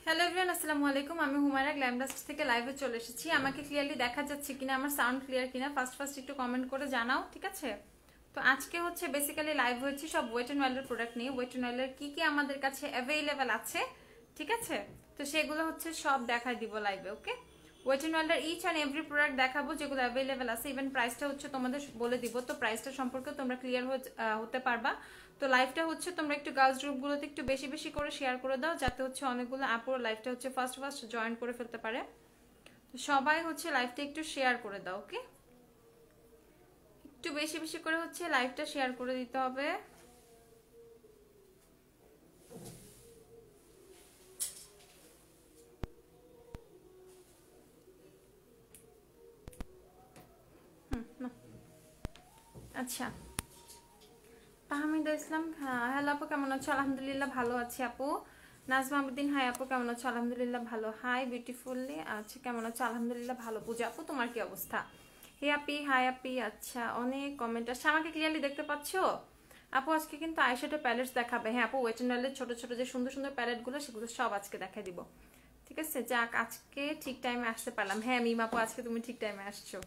Hello everyone, আসসালামু আলাইকুম। আমি হুমায়রা গ্ল্যামডাস্ট থেকে লাইভে চলে এসেছি। আমাকে ক্লিয়ারলি দেখা যাচ্ছে কিনা, আমার সাউন্ড ক্লিয়ার কিনা ফার্স্ট একটু কমেন্ট করে জানাও, ঠিক আছে? তো আজকে হচ্ছে বেসিক্যালি লাইভ হয়েছি সব ওয়েট অ্যান্ড ওয়েলের প্রোডাক্ট নিয়ে। ওয়েট অ্যান্ড ওয়েলের কি কি আমাদের কাছে অ্যাভেলেবেল আছে, ঠিক আছে? তো সেগুলো হচ্ছে সব দেখাই দিব লাইভে, ওকে? ওয়েট অ্যান্ড ওয়েলের ইচ অ্যান্ড এভরি প্রোডাক্ট দেখাবো যেগুলো অ্যাভেলেবেল আছে। ইভেন প্রাইসটা হচ্ছে তোমাদের বলে দিব, তো প্রাইসটা সম্পর্কে তোমরা ক্লিয়ার হতে পারবা। তো লাইভটা হচ্ছে তোমরা একটু গার্লস গ্রুপগুলোতে একটু বেশি বেশি করে শেয়ার করে দাও, যাতে হচ্ছে অনেকগুলো আপুর লাইভটা হচ্ছে ফার্স্ট জয়েন করে ফেলতে পারে। তো সবাই হচ্ছে লাইভটা একটু শেয়ার করে দাও, ওকে? একটু বেশি বেশি করে হচ্ছে লাইভটা শেয়ার করে দিতে হবে। আচ্ছা, তাহমিদা ইসলাম, হ্যালো আপু, কেমন আছো? আলহামদুলিল্লাহ ভালো আছি আপু। নাজমা আবুদ্দিন, হাই আপু, কেমন আছো? আলহামদুলিল্লাহ ভালো। হাই বিউটিফুলি, আচ্ছা কেমন আছো? আলহামদুলিল্লাহ ভালো। পূজা আপু, তোমার কি অবস্থা? হে আপি, হাই আপি। আচ্ছা, অনেক কমেন্ট আসছে, আমাকে ক্লিয়ারলি দেখতে পাচ্ছো আপু? আজকে কিন্তু আইশ্যাডো প্যালেটস দেখাবে। হ্যাঁ আপু, ওয়েট অ্যান্ড ওয়েলের ছোট ছোট যে সুন্দর সুন্দর প্যালেটগুলো, সেগুলো সব আজকে দেখাই দিব, ঠিক আছে? যাক, আজকে ঠিক টাইমে আসতে পারলাম। হ্যাঁ মিম আপু, আজকে তুমি ঠিক টাইমে আসছো।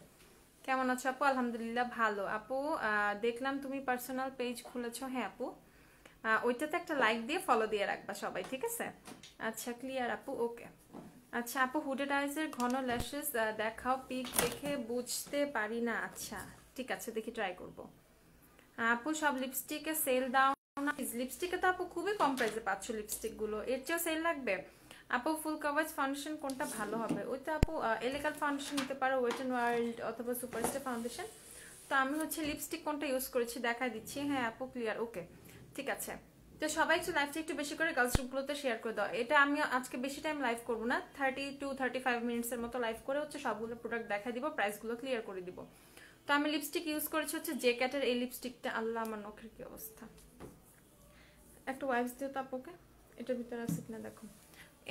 কেমন আছো আপু? আলহামদুলিল্লাহ ভালো আপু। দেখলাম তুমি পার্সোনাল পেজ খুলেছো। হ্যাঁ আপু, ওইটাতে একটা লাইক দিয়ে ফলো দিয়ে রাখবা সবাই, ঠিক আছে? আচ্ছা ক্লিয়ার আপু, ওকে। আচ্ছা আপু, হুডেড আইজের ঘন ল্যাশেস দেখাও, পিক দেখে বুঝতে পারি না। আচ্ছা ঠিক আছে, দেখি ট্রাই করব। আপু সব লিপস্টিকে সেল দাও না প্লিজ। লিপস্টিকে তো আপু খুবই কম প্রাইসে পাচ্ছ লিপস্টিক গুলো, এর চেয়েও সেল লাগবে? আপু ফুল কভারেজ ফাউন্ডেশন কোনটা ভালো হবে? ওইটা আপু এলিগাল ফাউন্ডেশন নিতে পারো, ওয়েট অ্যান্ড ওয়ার্ল্ড অথবা সুপারস্টার ফাউন্ডেশন। তো আমি হচ্ছে লিপস্টিক কোনটা ইউজ করেছি দেখাই দিচ্ছি। হ্যাঁ আপু ক্লিয়ার, ওকে ঠিক আছে। তো সবাই একটু লাইভটা একটু বেশি করে গার্লস গ্রুপগুলোতে শেয়ার করে দাও। এটা আমি আজকে বেশি টাইম লাইভ করবো না, 30 to 35 মিনিটসের মতো লাইভ করে হচ্ছে সবগুলো প্রোডাক্ট দেখা দিব, প্রাইসগুলো ক্লিয়ার করে দিব। তো আমি লিপস্টিক ইউজ করেছি হচ্ছে জে ক্যাটের এই লিপস্টিকটা। আল্লাহ, আমার নখের কি অবস্থা! একটা ওয়াইপস দিও তো আপুকে, এটার ভিতরে আছে কিনা দেখো।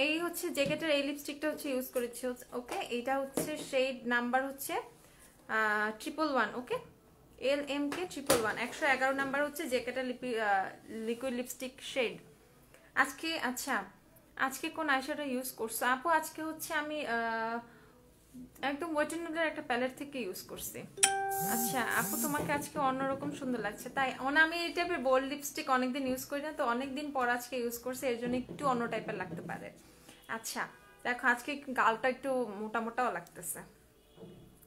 এই হচ্ছে জ্যাকেটের এই লিপস্টিকটা হচ্ছে ইউজ করেছি, ওকে? এইটা হচ্ছে শেড নাম্বার হচ্ছে 111, ওকে? LMK 111, 111 নাম্বার হচ্ছে জ্যাকেটের লিকুইড লিপস্টিক শেড। আজকে আচ্ছা, আজকে কোন আইশ্যাডো ইউজ করছো আপু? আজকে হচ্ছে আমি একদম ওয়েট অ্যান্ড ওয়েলের একটা প্যালেট থেকে ইউজ করছি। আচ্ছা আপু, তোমাকে আজকে অন্যরকম সুন্দর লাগছে। তাই আমি এই টাইপের বোল্ড লিপস্টিক অনেকদিন ইউজ করি না, তো অনেকদিন পর আজকে ইউজ করছি, এর জন্য একটু অন্য টাইপের লাগতে পারে। আচ্ছা দেখো, আজকে গালটা একটু মোটা মোটাও লাগতেছে,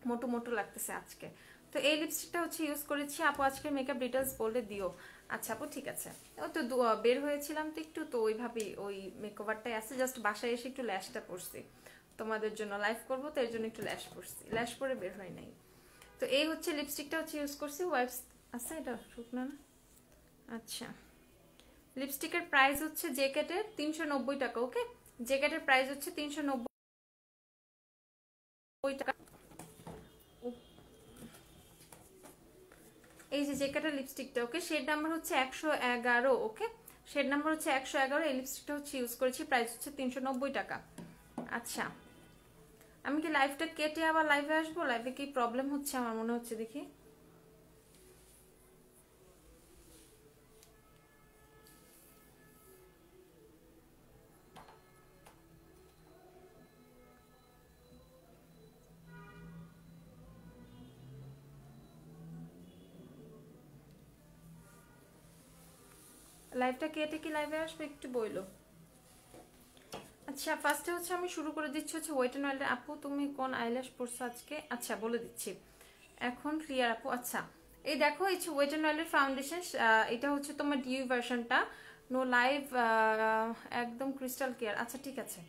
মোটু মোটু লাগতেছে আজকে। তো এই লিপস্টিকটা হচ্ছে ইউজ করেছি আপু। আজকে মেকআপ ডিটেলস বলে দিও। আচ্ছা আপু ঠিক আছে। ও তো বের হয়েছিলাম তো একটু, তো ওইভাবেই ওই মেকওভারটাই আছে, জাস্ট বাসায় এসে একটু ল্যাশটা পরছি, তোমাদের জন্য লাইভ করবো তো এর জন্য একটু ল্যাশ পরছি, ল্যাশ পরে বের হয় নাই। তো এই হচ্ছে লিপস্টিকটা হচ্ছে ইউজ করছি, ওয়াইপস আছে, এটা শুকনো না। আচ্ছা, লিপস্টিকের প্রাইস হচ্ছে জ্যাকেটের 390 টাকা, ওকে? জ্যাকেটের প্রাইস হচ্ছে 390 টাকা। এই যে জ্যাকেটের লিপস্টিকটা, ওকে? শেড নাম্বার হচ্ছে 111, ওকে? শেড নাম্বার হচ্ছে 111। এই লিপস্টিকটা হচ্ছে ইউজ করেছি, প্রাইস হচ্ছে 390 টাকা। আচ্ছা, আমি কি লাইভটা কেটে আবার লাইভে আসবো? লাইভে কি প্রবলেম হচ্ছে আমার মনে হচ্ছে, দেখি। লাইভটা কেটে কি লাইভে আসবে একটু বইলো। আচ্ছা, ফার্স্টে হচ্ছে আমি শুরু করে দিচ্ছি হচ্ছে ওয়েট অ্যান্ড ওয়াইল্ডের। আপু তুমি কোন আইল্যাশ পরছো আজকে? আচ্ছা বলে দিচ্ছি এখন, ক্লিয়ার আপু? আচ্ছা, এই দেখো, এই ওয়েট অ্যান্ড ওয়াইল্ডের ফাউন্ডেশন, এটা হচ্ছে তোমার ডিউ ভার্সনটা, নো লাইভ, একদম ক্রিস্টাল ক্লিয়ার। আচ্ছা ঠিক আছে,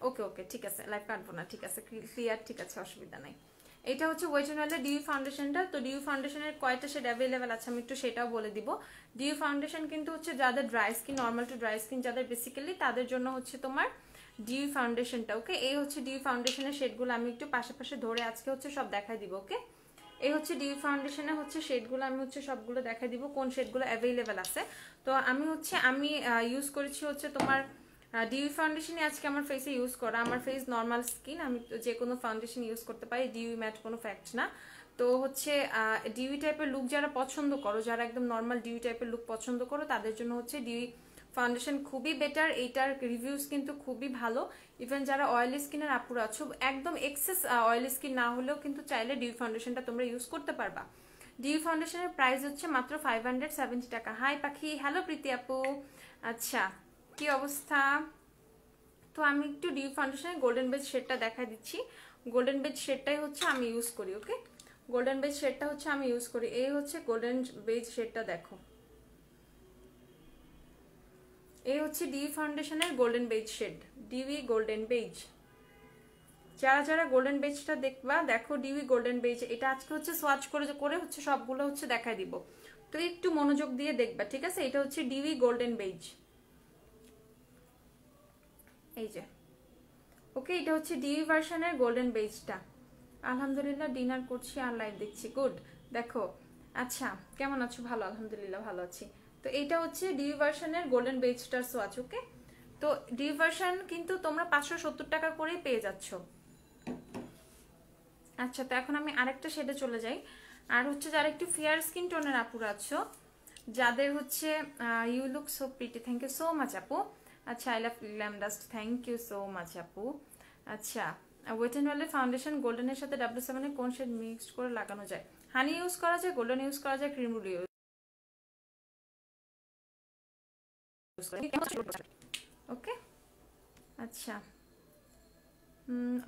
ওকে ওকে ঠিক আছে, লাইভ কাটবো না, ঠিক আছে ক্লিয়ার, ঠিক আছে অসুবিধা নাই। এটা হচ্ছে ওয়েট অ্যান্ড ওয়াইল্ডের ডিউ ফাউন্ডেশনটা। তো ডিউ ফাউন্ডেশনের কয়টা শেড অ্যাভেলেবেল আছে আমি একটু সেটাও বলে দিব। ডিউ ফাউন্ডেশন কিন্তু হচ্ছে যাদের dry skin, normal to dry skin যাদের বেসিক্যালি, তাদের জন্য হচ্ছে তোমার ডিউ ফাউন্ডেশনটা, ওকে? এই হচ্ছে ডিউ ফাউন্ডেশনের শেডগুলো আমি একটু পাশাপাশি ধরে আজকে হচ্ছে সব দেখাই দিব, ওকে? এই হচ্ছে ডিউ ফাউন্ডেশনের হচ্ছে শেডগুলো, আমি হচ্ছে সবগুলো দেখাই দিব কোন শেডগুলো অ্যাভেলেবেল আছে। তো আমি ইউজ করেছি হচ্ছে তোমার ডিউ ফাউন্ডেশনই আজকে আমার ফেসে ইউজ করা। আমার ফেস নর্মাল স্কিন, আমি যে কোনো ফাউন্ডেশন ইউজ করতে পারি, ডিউ ম্যাট কোনো ফ্যাক্ট না। তো হচ্ছে ডিউ টাইপের লুক যারা পছন্দ করো, যারা একদম নর্মাল ডিউ টাইপের লুক পছন্দ করো, তাদের জন্য হচ্ছে ডিউ ফাউন্ডেশন খুবই বেটার, এইটার রিভিউজ কিন্তু খুবই ভালো। ইভেন যারা অয়েলি স্কিনের আপুরা আছো, একদম এক্সেস অয়েলি স্কিন না হলেও কিন্তু চাইলে ডিউ ফাউন্ডেশনটা তোমরা ইউজ করতে পারবা। ডিউ ফাউন্ডেশনের প্রাইস হচ্ছে মাত্র 570 টাকা। হাই পাখি, হ্যালো প্রীতি আপু। আচ্ছা, কি অবস্থা? তো আমি একটু ডিউ ফাউন্ডেশনের গোল্ডেন বেজ শেডটা দেখাই দিচ্ছি। গোল্ডেন বেজ শেডটাই হচ্ছে আমি ইউজ করি। ওকে, গোল্ডেন বেজ শেডটা হচ্ছে আমি ইউজ করি। এই হচ্ছে গোল্ডেন বেজ শেডটা, দেখো এই হচ্ছে ডিউ ফাউন্ডেশনের golden base shade, dewy golden base. যারা যারা গোল্ডেন বেজটা দেখবা, দেখো ডিউই গোল্ডেন বেজ। এটা আজকে হচ্ছে সোয়াচ করে হচ্ছে সবগুলো হচ্ছে দেখাই দিব, তো একটু মনোযোগ দিয়ে দেখবা, ঠিক আছে? এটা হচ্ছে ডিউই গোল্ডেন বেজ, এই যে। ওকে, এটা হচ্ছে ডিউই ভার্সনের গোল্ডেন বেজটা। আলহামদুলিল্লাহ, ডিনার করছি আর লাইভ দেখছি। গুড, দেখো। আচ্ছা, কেমন আছো? ভালো, আলহামদুলিল্লাহ ভালো আছি। তো এইটা হচ্ছে ডিউ ভার্সনের গোল্ডেন বেজটার সোয়াচ। ওকে, তো ডিউ ভার্সন কিন্তু তোমরা 570 টাকা করেই পেয়ে যাচ্ছ। আচ্ছা, তো এখন আমি আরেকটা শেডে চলে যাই। আর হচ্ছে যারা একটু ফেয়ার স্কিন টোনের আপুরা আছো, যাদের হচ্ছে you look so pretty, thank you so much আপু। আচ্ছা, I love glam dust, thank you so much আপু। আচ্ছা, ওয়েট এন্ড ওয়ালের ফাউন্ডেশন গোল্ডেনের সাথে W7 এর কোন শেড মিক্সড করে লাগানো যায়? হানি ইউজ করা যায়, গোল্ডেন ইউজ করা যায়, ক্রিম রুল ইউজ। ওকে, আচ্ছা,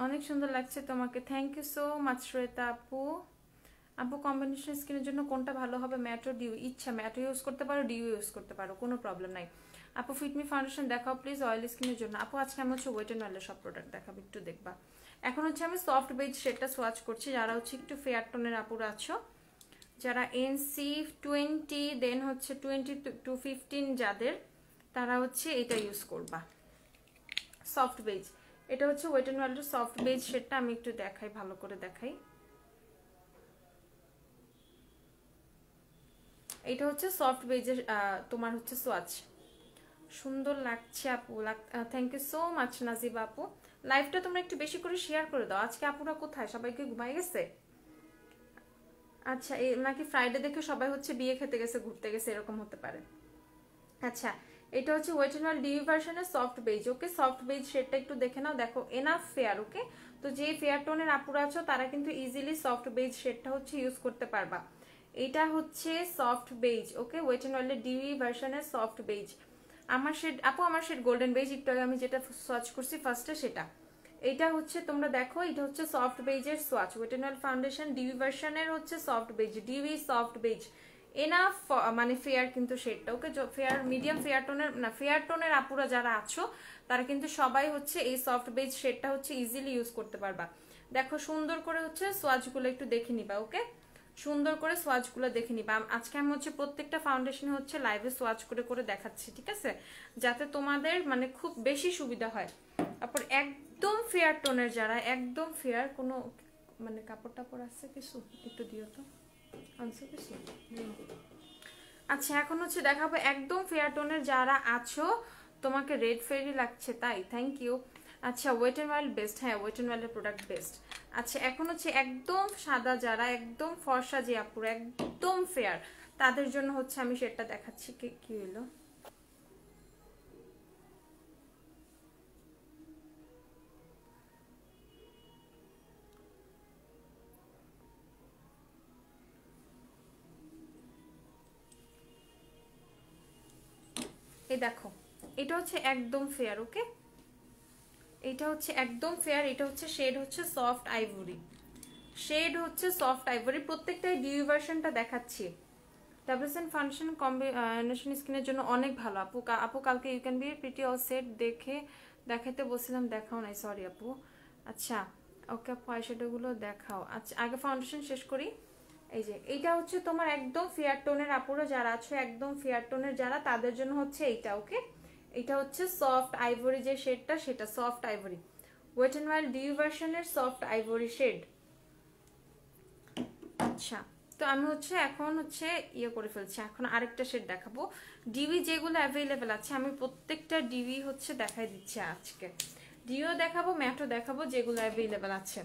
অনেক সুন্দর লাগছে তোমাকে, thank you so much Shweta আপু। আপু কম্বিনেশন স্কিনের জন্য কোনটা ভালো হবে, ম্যাটো ডিউ? ইচ্ছা, ম্যাটো ইউজ করতে পারো, ডিউ ইউজ করতে পারো, কোনো প্রবলেম নাই। আপু ফিটমি ফাউন্ডেশন দেখাও প্লিজ অয়েলি স্কিনের জন্য। আপু আজকে আমি হচ্ছে ওয়েট এন্ড ওয়ালের সব প্রোডাক্ট দেখাবো, একটু দেখবা। এখন হচ্ছে আমি সফট বেজ শেডটা সোয়াচ করছি। যারা হচ্ছে একটু ফেয়ার টোনের আপুরা আছো, যারা NC20 দেন হচ্ছে 20 to 15 যাদের, তারা হচ্ছে এটা ইউজ করবা, সফট বেজ। এটা হচ্ছে ওয়েট এন্ড ওয়ালের সফট বেজ শেডটা। আমি একটু দেখাই, ভালো করে দেখাই। এটা হচ্ছে সফট বেজের তোমার হচ্ছে সোয়াচ। সুন্দর লাগছে আপু, thank you so much Najiba আপু। লাইভটা তোমরা একটু বেশি করে শেয়ার করে দাও। আজকে আপুরা কোথায়, সবাইকে ঘুমাই গেছে? আচ্ছা, এই নাকি ফ্রাইডে দেখে সবাই হচ্ছে বিয়ে খেতে গেছে, ঘুরতে গেছে, এরকম হতে পারে। আচ্ছা, এটা হচ্ছে ওয়েট এন্ড ওয়াল ডিউ ভার্সনের soft base. Okay, soft base শেডটা একটু দেখে নাও, দেখো এনাফ ফেয়ার। ওকে, তো যে ফেয়ার টোনের আপুরা আছো তারা কিন্তু ইজিলি সফট বেজ শেডটা হচ্ছে ইউজ করতে পারবা। এটা হচ্ছে soft base. Okay, wet and ওয়ালের ডিউ ভার্সনের সফট বেজ। আমার শেড আপু, আমার শেড গোল্ডেন বেজ। একটু আগে আমি যেটা সোয়াচ করছি ফার্স্টে সেটা। এটা হচ্ছে তোমরা দেখো, এটা হচ্ছে সফট বেজের swatch, wet and wild foundation dew ভার্সনের হচ্ছে soft beige, dewy soft beige. Enough মানে ফেয়ার কিন্তু শেডটা। ওকে, ফেয়ার মিডিয়াম ফেয়ার টোনের না, ফেয়ার টোনের আপুরা যারা আছো তারা কিন্তু সবাই হচ্ছে এই সফট বেজ শেডটা হচ্ছে ইজিলি ইউজ করতে পারবা। দেখো সুন্দর করে হচ্ছে সোয়াচগুলো একটু দেখে নিবা। ওকে, সুন্দর করে সোয়াচগুলো দেখে নিবা। আজকে আমি হচ্ছে প্রত্যেকটা ফাউন্ডেশন হচ্ছে লাইভে সোয়াচ করে করে দেখাচ্ছি, ঠিক আছে, যাতে তোমাদের মানে খুব বেশি সুবিধা হয়। তারপর একদম ফেয়ার টোনের যারা, একদম ফেয়ার, কোনো মানে কাপড় টাপড় আছে কিছু একটু দিও তো, আনছো কিছু? আচ্ছা, এখন হচ্ছে দেখাবো একদম ফেয়ার টোনের যারা আছো, তোমাকে রেড ফেরি লাগছে তাই, থ্যাংক ইউ। আচ্ছা, ওয়েট এন্ড ওয়াইল্ড বেস্ট, হ্যাঁ ওয়েট এন্ড ওয়াইল্ডের প্রোডাক্ট বেস্ট। আচ্ছা, এখন হচ্ছে একদম সাদা যারা, একদম ফর্সা যে আপুর, একদম ফেয়ার, তাদের জন্য হচ্ছে আমি সেটা দেখাচ্ছি। কি হলো? এই দেখো, এটা হচ্ছে একদম ফেয়ার। ওকে, এটা হচ্ছে একদম ফেয়ার। এটা হচ্ছে শেড হচ্ছে সফট আইভরি, শেড হচ্ছে সফট আইভরি। প্রত্যেকটাই ডিউ ভার্সনটা দেখাচ্ছি। W7 ফাউন্ডেশন কম্বিনেশন স্কিনের জন্য অনেক ভালো আপু। আপু কালকে you can be pretty all set দেখাইতে বলছিলাম, দেখাও নাই, সরি আপু। আচ্ছা, ওকে আপু আইশ্যাডোগুলো দেখাও। আচ্ছা, আগে ফাউন্ডেশন শেষ করি। এই যে এইটা হচ্ছে তোমার একদম ফেয়ার টোনের আপুরা যারা আছো, একদম ফেয়ার টোনের যারা, তাদের জন্য হচ্ছে এইটা। ওকে, এটা হচ্ছে সফট আইভরি যে শেডটা, সেটা soft ivory, wet and wild dew ভার্সনের সফট আইভরি শেড। আচ্ছা, তো আমি হচ্ছে এখন হচ্ছে ইয়ে করে ফেলছি, এখন আরেকটা শেড দেখাবো। ডিউই যেগুলো অ্যাভেলেবেল আছে আমি প্রত্যেকটা ডিউই হচ্ছে দেখাই দিচ্ছি আজকে। ডিউও দেখাবো, ম্যাটও দেখাবো, যেগুলো অ্যাভেলেবেল আছে।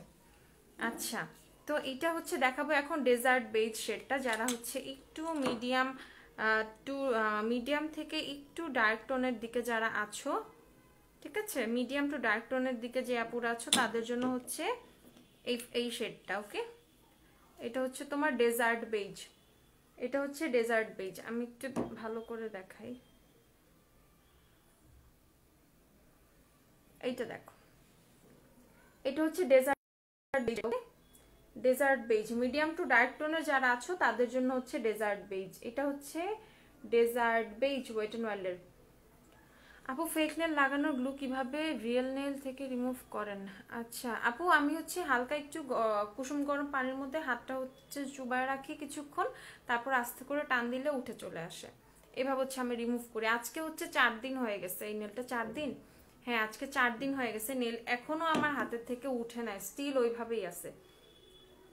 আচ্ছা, তো এটা হচ্ছে দেখাবো এখন ডেজার্ট বেজ শেডটা। যারা হচ্ছে একটু মিডিয়াম টু মিডিয়াম থেকে একটু ডার্ক টোনের দিকে যারা আছো, ঠিক আছে, মিডিয়াম টু ডার্ক টোনের দিকে যে আপুরা আছো তাদের জন্য হচ্ছে এই শেডটা। ওকে, এটা হচ্ছে তোমার ডেজার্ট বেজ, এটা হচ্ছে ডেজার্ট বেজ। আমি একটু ভালো করে দেখাই, এইটা দেখো, এটা হচ্ছে desert beige. Desert beige medium to dark টোনের যারা আছো তাদের জন্য হচ্ছে ডেজার্ট বেজ। এটা হচ্ছে ডেজার্ট বেজ ওয়েট এন্ড ওয়াইল্ডের। আপু ফেক নেল লাগানোর গ্লু কিভাবে রিয়েল নেল থেকে রিমুভ করেন? আচ্ছা আপু, আমি হচ্ছে হালকা একটু কুসুম গরম পানির মধ্যে হাতটা হচ্ছে চুবায় রাখি কিছুক্ষণ, তারপর আস্তে করে টান দিলে উঠে চলে আসে। এভাবে হচ্ছে আমি রিমুভ করি। আজকে হচ্ছে 4 দিন হয়ে গেছে এই নেলটা, 4 দিন, হ্যাঁ আজকে 4 দিন হয়ে গেছে। নেল এখনো আমার হাতের থেকে উঠে নাই, স্টিল ওইভাবেই আছে,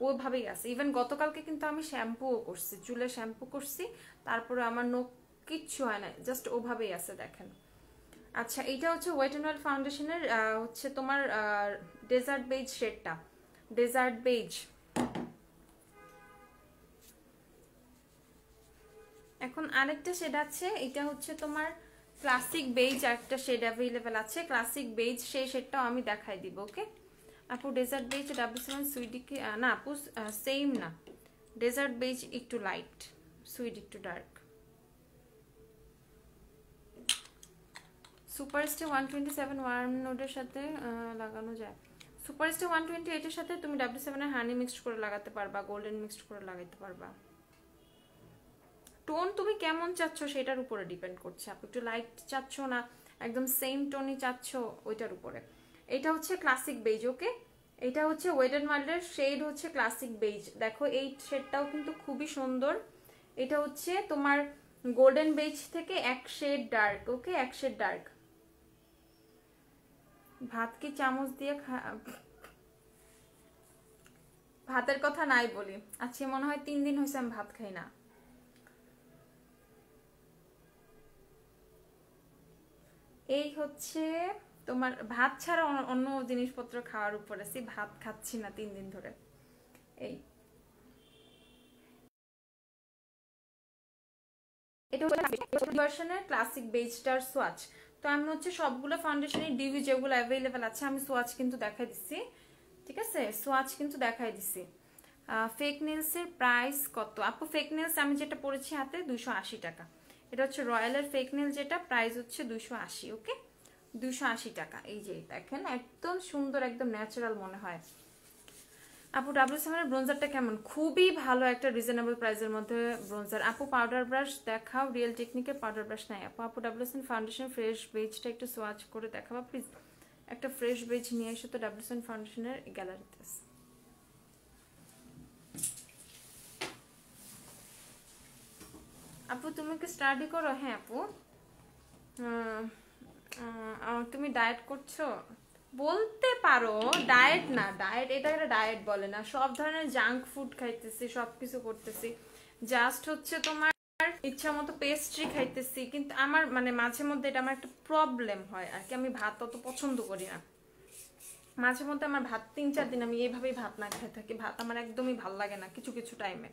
ওইভাবেই আছে। ইভেন গতকালকে কিন্তু আমি শ্যাম্পুও করছি, চুলে শ্যাম্পু করছি, তারপরে আমার নখ কিচ্ছু হয় না, জাস্ট ওভাবেই আছে দেখেন। আচ্ছা এটা হচ্ছে ওয়েট এন্ড ওয়েল ফাউন্ডেশনের হচ্ছে তোমার ডেজার্ট বেজ শেডটা, ডেজার্ট বেজ। এখন আরেকটা শেড আছে, এটা হচ্ছে তোমার ক্লাসিক বেজ, একটা শেড অ্যাভেলেবেল আছে ক্লাসিক বেজ, সেই শেডটাও আমি দেখাই দিব। ওকে আপু, ডেজার্ট বেজ W7 সুইডিকে না আপু, সেম না, ডেজার্ট বেজ একটু লাইট, সুইড একটু ডার্ক। সুপারস্টার 127 ওয়ার্ম নোডের সাথে লাগানো যায়। সুপারস্টার 128 এর সাথে তুমি W7 এর হানি মিক্সড করে লাগাতে পারবা, গোল্ডেন মিক্সড করে লাগাতে পারবা। টোন তুমি কেমন চাচ্ছ সেটার উপরে ডিপেন্ড করছে। আপনি একটু লাইট চাচ্ছ না একদম সেম টোনই চাচ্ছ, ওইটার উপরে। এটা হচ্ছে ক্লাসিক বেজ। ওকে, এটা হচ্ছে ওয়েট এন্ড ওয়াইল্ডের শেড হচ্ছে ক্লাসিক বেজ। দেখো এই শেডটাও কিন্তু খুবই সুন্দর। এটা হচ্ছে তোমার গোল্ডেন বেজ থেকে এক শেড ডার্ক। ওকে, এক শেড ডার্ক। ভাত কি চামচ দিয়ে ভাতের কথা নাই বলি, আজকে মনে হয় 3 দিন হয়েছে আমি ভাত খাই না। এই হচ্ছে তোমার ভাত ছাড়া অন্য জিনিসপত্র খাওয়ার উপর আছি, ভাত খাচ্ছি না 3 দিন ধরে। এই এটা হচ্ছে ভার্সনের ক্লাসিক বেজটার সোয়াচ। তো আমি হচ্ছে সবগুলো ফাউন্ডেশনের ডিউই যেগুলো অ্যাভেলেবেল আছে আমি সোয়াচ কিন্তু দেখাই দিচ্ছি, ঠিক আছে, সোয়াচ কিন্তু দেখাই দিচ্ছি। ফেক নেলসের প্রাইস কত আপু? ফেক নেলস আমি যেটা পড়েছি হাতে 280 টাকা। এটা হচ্ছে রয়্যালের ফেক নেল, যেটা প্রাইস হচ্ছে 280। ওকে, 280 টাকা। এই যে দেখেন একদম সুন্দর, একদম ন্যাচারাল মনে হয়। আপু W7 এর ব্রোঞ্জারটা কেমন? খুবই ভালো, একটা রিজনেবল প্রাইসের মধ্যে ব্রোঞ্জার। আপু পাউডার ব্রাশ দেখাও, রিয়েল টেকনিকের পাউডার ব্রাশ নাই আপু। আপু W7 ফাউন্ডেশন ফ্রেশ বেজটা একটু সোয়াচ করে দেখাবা প্লিজ। একটা ফ্রেশ বেজ নিয়ে এসো তো W7 ফাউন্ডেশনের গ্যালারিতে। আপু তুমি কি স্টাডি করো? হ্যাঁ আপু। তুমি ডায়েট করছো বলতে পারো, ডায়েট না, ডায়েট এটা ডায়েট বলে না। সব ধরনের জাঙ্ক ফুড খাইতেছি, সবকিছু করতেছি, জাস্ট হচ্ছে তোমার ইচ্ছা মতো পেস্ট্রি খাইতেছি, কিন্তু আমার মানে মাঝে মধ্যে এটা আমার একটা প্রবলেম হয় আর কি, আমি ভাত অত পছন্দ করি না। মাঝে মধ্যে আমার ভাত 3-4 দিন আমি এইভাবেই ভাত না খেয়ে থাকি, ভাত আমার একদমই ভাল লাগে না কিছু কিছু টাইমে।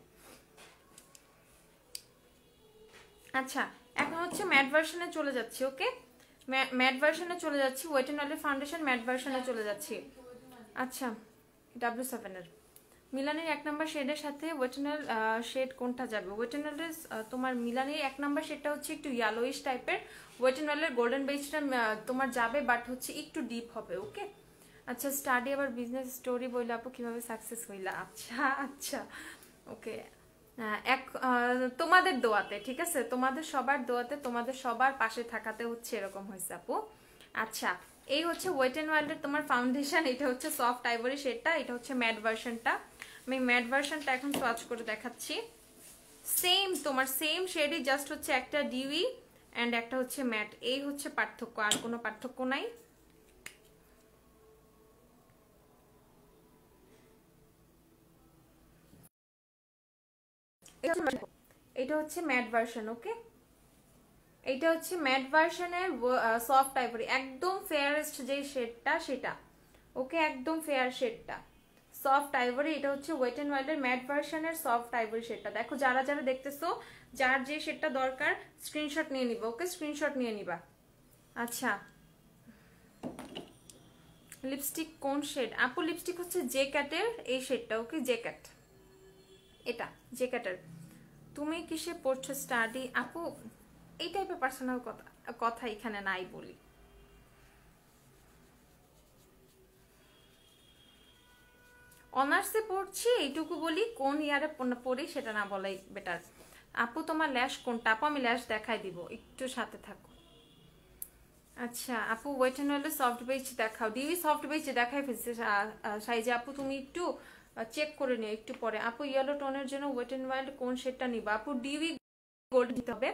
আচ্ছা এখন হচ্ছে ম্যাট ভার্সনে চলে যাচ্ছি। ওকে, ম্যাট ভার্সনে চলে যাচ্ছি, ওয়েট এন্ড ওয়াইল্ডের ফাউন্ডেশন ম্যাট ভার্সনে চলে যাচ্ছি। আচ্ছা W7 এর মিলানির 1 নাম্বার শেডের সাথে ওয়েট এন্ড ওয়াইল্ড শেড কোনটা যাবে? ওয়েট এন্ড ওয়াইল্ডের তোমার মিলানির 1 নাম্বার শেডটা হচ্ছে একটু ইয়েলোইশ টাইপের, ওয়েট এন্ড ওয়াইল্ডের গোল্ডেন বেজটা তোমার যাবে বাট হচ্ছে একটু ডিপ হবে। ওকে আচ্ছা, স্টাডি আবার বিজনেস স্টোরি বইলে আপু কিভাবে সাকসেস হইলা? আচ্ছা আচ্ছা ওকে, এক তোমাদের দোয়াতে, ঠিক আছে, তোমাদের সবার দোয়াতে, তোমাদের সবার পাশে থাকাতে হচ্ছে এরকম হয়েছে আপু। আচ্ছা এই হচ্ছে ওয়েট এন্ড ওয়াইল্ডের তোমার ফাউন্ডেশন, এটা হচ্ছে সফট আইভরি শেডটা, এটা হচ্ছে ম্যাট ভার্সনটা। আমি ম্যাট ভার্সনটা এখন সোয়াচ করে দেখাচ্ছি। সেম তোমার সেম শেডই, জাস্ট হচ্ছে একটা ডিউই এন্ড একটা হচ্ছে ম্যাট, এই হচ্ছে পার্থক্য, আর কোনো পার্থক্য নাই। এটা হচ্ছে ম্যাট ভার্সন। ওকে, এটা হচ্ছে ম্যাট ভার্সনের সফট আইভরি, একদম ফেয়ারেস্ট যে শেডটা সেটা। ওকে, একদম ফেয়ার শেডটা, সফট আইভরি, এটা হচ্ছে ওয়েট এন্ড ওয়াইল্ডের ম্যাট ভার্সনের সফট আইভরি শেডটা। দেখো যারা যারা দেখতেছো, যার যে শেডটা দরকার স্ক্রিনশট নিয়ে নিবা, ওকে স্ক্রিনশট নিয়ে নিবা। আচ্ছা লিপস্টিক কোন শেড আপু? লিপস্টিক হচ্ছে জে ক্যাটের এই শেডটা, ওকে জে ক্যাট, এটা জে ক্যাটের। তুমি কিসে পড়ছো স্টাডি? আপু এই টাইপের পার্সোনাল কথা কথা এখানে নাই বলি। অনার্সে পড়ছি এইটুকু বলি, কোন ইয়ারে পড়ি সেটা না বলাই বেটার। আপু তোমার ল্যাশ কোনটা? আপু আমি ল্যাশ দেখাই দিব, একটু সাথে থাকো। আচ্ছা আপু ওয়েট এন্ড ওয়াইল্ডের সফট বেজ দেখাও। ডিউই সফট বেজ দেখাই ফেলছে সাইজে, আপু তুমি একটু চেক করে নিও একটু পরে। আপু ইয়েলো টোনের জন্য ওয়েট এন্ড ওয়াইল্ড কোন শেডটা নিবা? আপু ডিউই গোল্ড দিতে হবে,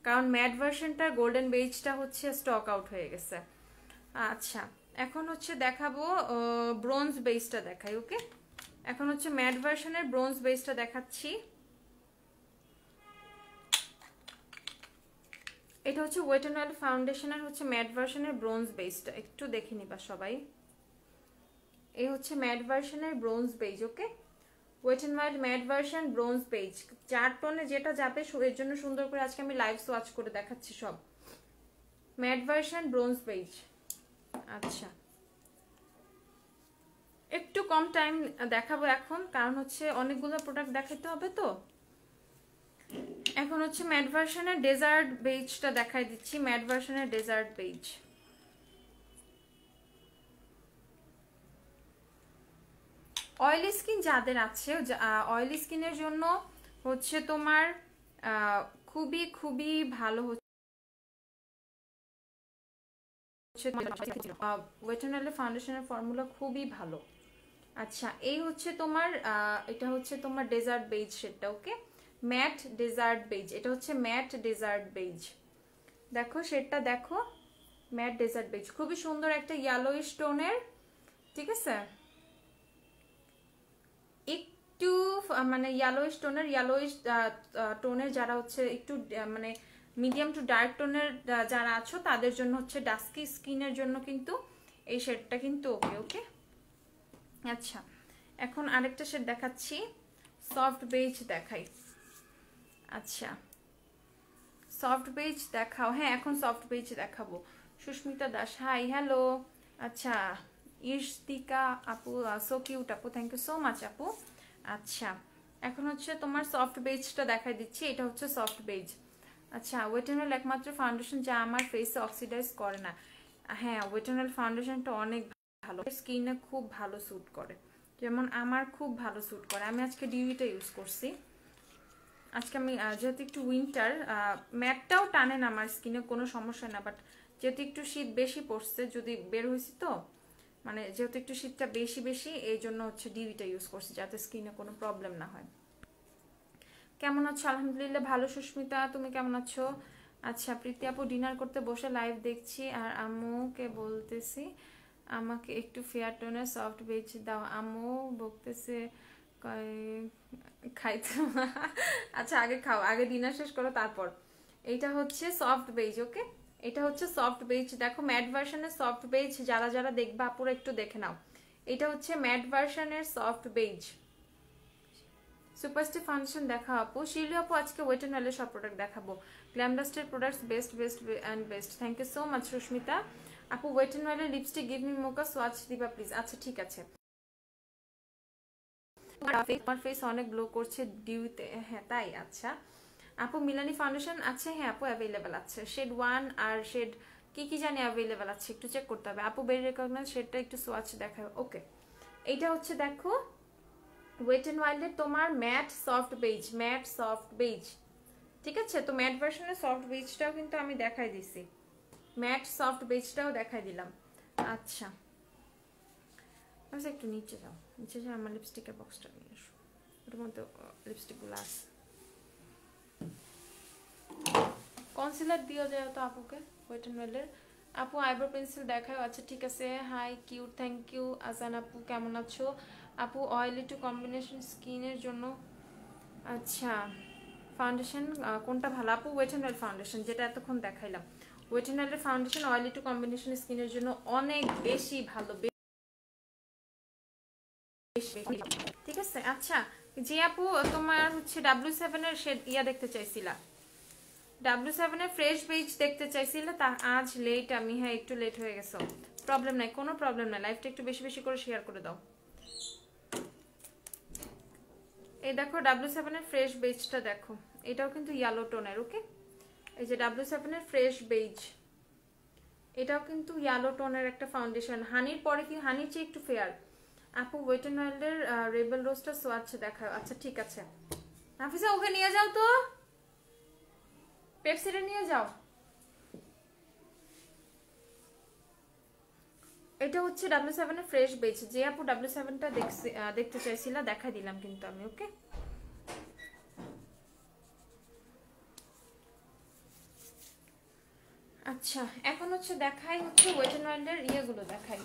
কারণ ম্যাট ভার্সনটার গোল্ডেন বেজটা হচ্ছে স্টক আউট হয়ে গেছে। আচ্ছা এখন হচ্ছে দেখাবো ব্রোঞ্জ বেজটা দেখাই, ওকে। এখন হচ্ছে ম্যাট ভার্সনের ব্রোঞ্জ বেজটা দেখাচ্ছি। এটা হচ্ছে ওয়েট এন্ড ওয়াইল্ড ফাউন্ডেশনের হচ্ছে ম্যাট ভার্সনের ব্রোঞ্জ বেজটা, একটু দেখে নিবা সবাই। এই হচ্ছে ম্যাট ভার্সনের bronze beige, okay. Wet and wild matte version bronze beige, 4 টোনে যেটা যাবে এর জন্য সুন্দর করে আজকে আমি লাইভ সোয়াচ করে দেখাচ্ছি সব। Matte version bronze base. আচ্ছা একটু কম টাইম দেখাবো এখন, কারণ হচ্ছে অনেকগুলো প্রোডাক্ট দেখাইতে হবে তো। এখন হচ্ছে ম্যাট ভার্সনের ডেজার্ট বেজটা দেখাই দিচ্ছি। ম্যাট ভার্সনের ডেজার্ট বেজ, অয়েলি স্কিন যাদের আছে, অয়েলি স্কিনের জন্য হচ্ছে তোমার খুবই খুবই ভালো হচ্ছে ওয়েট এন্ড ওয়াইল্ড ফাউন্ডেশনের ফর্মুলা খুবই ভালো। আচ্ছা এই হচ্ছে তোমার এটা হচ্ছে তোমার ডেজার্ট বেজ শেডটা, ওকে। ম্যাট ডেজার্ট বেজ, এটা হচ্ছে ম্যাট ডেজার্ট বেজ। দেখো শেডটা দেখো, ম্যাট ডেজার্ট বেজ, খুবই সুন্দর একটা ইয়েলোইশ টোনের, ঠিক আছে। একটু মানে ইয়েলোইশ টোনের যারা হচ্ছে একটু মানে মিডিয়াম টু ডার্ক টোনের যারা আছো তাদের জন্য হচ্ছে ডাস্কি স্কিনের জন্য কিন্তু এই শেডটা কিন্তু ওকে, ওকে। আচ্ছা এখন আরেকটা শেড দেখাচ্ছি, সফট বেজ দেখাই। আচ্ছা সফট বেজ দেখাও, হ্যাঁ এখন সফট বেজ দেখাবো। Susmita Das hi hello. আচ্ছা ইশতিকা আপু সো কিউট আপু, থ্যাংক ইউ সো মাচ আপু। আচ্ছা এখন হচ্ছে তোমার সফট বেজটা দেখাই দিচ্ছি, এটা হচ্ছে সফট বেজ। আচ্ছা ওয়েট এন্ড ওয়াইল্ড একমাত্র ফাউন্ডেশন যা আমার ফেসে অক্সিডাইজ করে না। হ্যাঁ ওয়েট এন্ড ওয়াইল্ড ফাউন্ডেশনটা অনেক ভালো, স্কিনে খুব ভালো স্যুট করে, যেমন আমার খুব ভালো স্যুট করে। আমি আজকে ডিউইটা ইউজ করছি, আজকে আমি যেহেতু একটু উইন্টার, ম্যাটটাও টানে না আমার স্কিনে, কোনো সমস্যা না, বাট যেহেতু একটু শীত বেশি পড়ছে, যদি বের হয়েছি তো মানে যেহেতু একটু শীতটা বেশি বেশি এই জন্য হচ্ছে ডিউইটা ইউজ করছি, যাতে স্কিনে কোনো প্রবলেম না হয়। কেমন আছো? আলহামদুলিল্লাহ ভালো। সুস্মিতা তুমি কেমন আছো? আচ্ছা প্রীতি আপু ডিনার করতে বসে লাইভ দেখছি আর আম্মুকে বলতেছি আমাকে একটু ফেয়ার টোনের সফট বেজ দাও, আম্মু বকতেছে খাইতে। আচ্ছা আগে খাও, আগে ডিনার শেষ করো তারপর। এইটা হচ্ছে সফট বেজ, ওকে। এটা হচ্ছে সফট বেজ, দেখো ম্যাট ভার্সনের সফট বেজ যারা যারা দেখবা আপুরা একটু দেখে নাও। এটা হচ্ছে ম্যাট ভার্সনের সফট বেজ। সুপারস্টি ফাউন্ডেশন দেখা আপু। শিলি আপু আজকে ওয়েট এন্ড ওয়াইল্ডের সব প্রোডাক্ট দেখাবো। গ্ল্যামডাস্টের products best best and best, thank you so much Sushmita আপু। ওয়েট এন্ড ওয়াইল্ডের lipstick give me mocha swatch দিবা প্লিজ। আচ্ছা ঠিক আছে। আমার ফেস অনেক গ্লো করছে ডিউতে, হ্যাঁ তাই? আচ্ছা আপু মিলানি ফাউন্ডেশন আছে? হ্যাঁ আপু অ্যাভেলেবেল আছে, শেড 1 আর শেড কি কি জানি অ্যাভেলেবেল আছে, একটু চেক করতে হবে। আপু বেরি রেকগনাইজ শেডটা একটু সোয়াচ দেখাও, ওকে। এইটা হচ্ছে দেখো ওয়েট এন্ড ওয়াইল্ডের তোমার matte soft base, matte soft base, ঠিক আছে। তো ম্যাট ভার্সনের সফট বেজটাও কিন্তু আমি দেখাই দিছি, ম্যাট সফট বেজটাও দেখাই দিলাম। আচ্ছা একটু নিচে যাও, নিচে যাও, আমার লিপস্টিকের বক্সটা নিয়ে এসো, ওটার মধ্যে লিপস্টিকগুলো আছে। কনসিলার দিয়ে যায় তো আপুকে ওয়েট এন্ড ওয়াইল্ডের। আপু আইব্রো পেন্সিল দেখাও, আচ্ছা ঠিক আছে। Hi cute, thank you. Azan আপু কেমন আছো? আপু অয়েলি টু কম্বিনেশন স্কিনের জন্য আচ্ছা ফাউন্ডেশন কোনটা ভালো? আপু ওয়েট এন্ড ওয়াইল্ড ফাউন্ডেশন যেটা এতক্ষণ দেখাইলাম, ওয়েট এন্ড ওয়াইল্ডের ফাউন্ডেশন অয়েলি টু কম্বিনেশন স্কিনের জন্য অনেক বেশি ভালো। ঠিক আছে। আচ্ছা জি আপু তোমার হচ্ছে W7 এর শেড ইয়া দেখতে চাইছিলা, W7 এর ফ্রেশ বেজ দেখতে চাইছিলা, তা আজ লেট আমি, হ্যাঁ একটু লেট হয়ে গেছে, প্রবলেম নাই, কোনো প্রবলেম নাই, লাইভটা একটু বেশি বেশি করে শেয়ার করে দাও। এই দেখো W7 এর ফ্রেশ বেজটা দেখো, এটাও কিন্তু ইয়েলো টোনের, ওকে। এই যে W7 এর ফ্রেশ বেজ, এটাও কিন্তু ইয়েলো টোনের একটা ফাউন্ডেশন, হানির পরে কি হানির চেয়ে একটু ফেয়ার। আপু ওয়েট এন্ড ওয়াইল্ডের রেবেল রোজটা সোয়াচ্ছে দেখাও, আচ্ছা ঠিক আছে। নাফিসা ওকে নিয়ে যাও তো, পেপসিটা নিয়ে যাও। এটা হচ্ছে W7 এর ফ্রেশ বেজ, যে আপু W7টা দেখতে চাইছিলা দেখা দিলাম কিন্তু আমি, ওকে। আচ্ছা এখন হচ্ছে দেখাই হচ্ছে ওয়েট এন্ড ওয়াইল্ডের ইয়েগুলো দেখাই।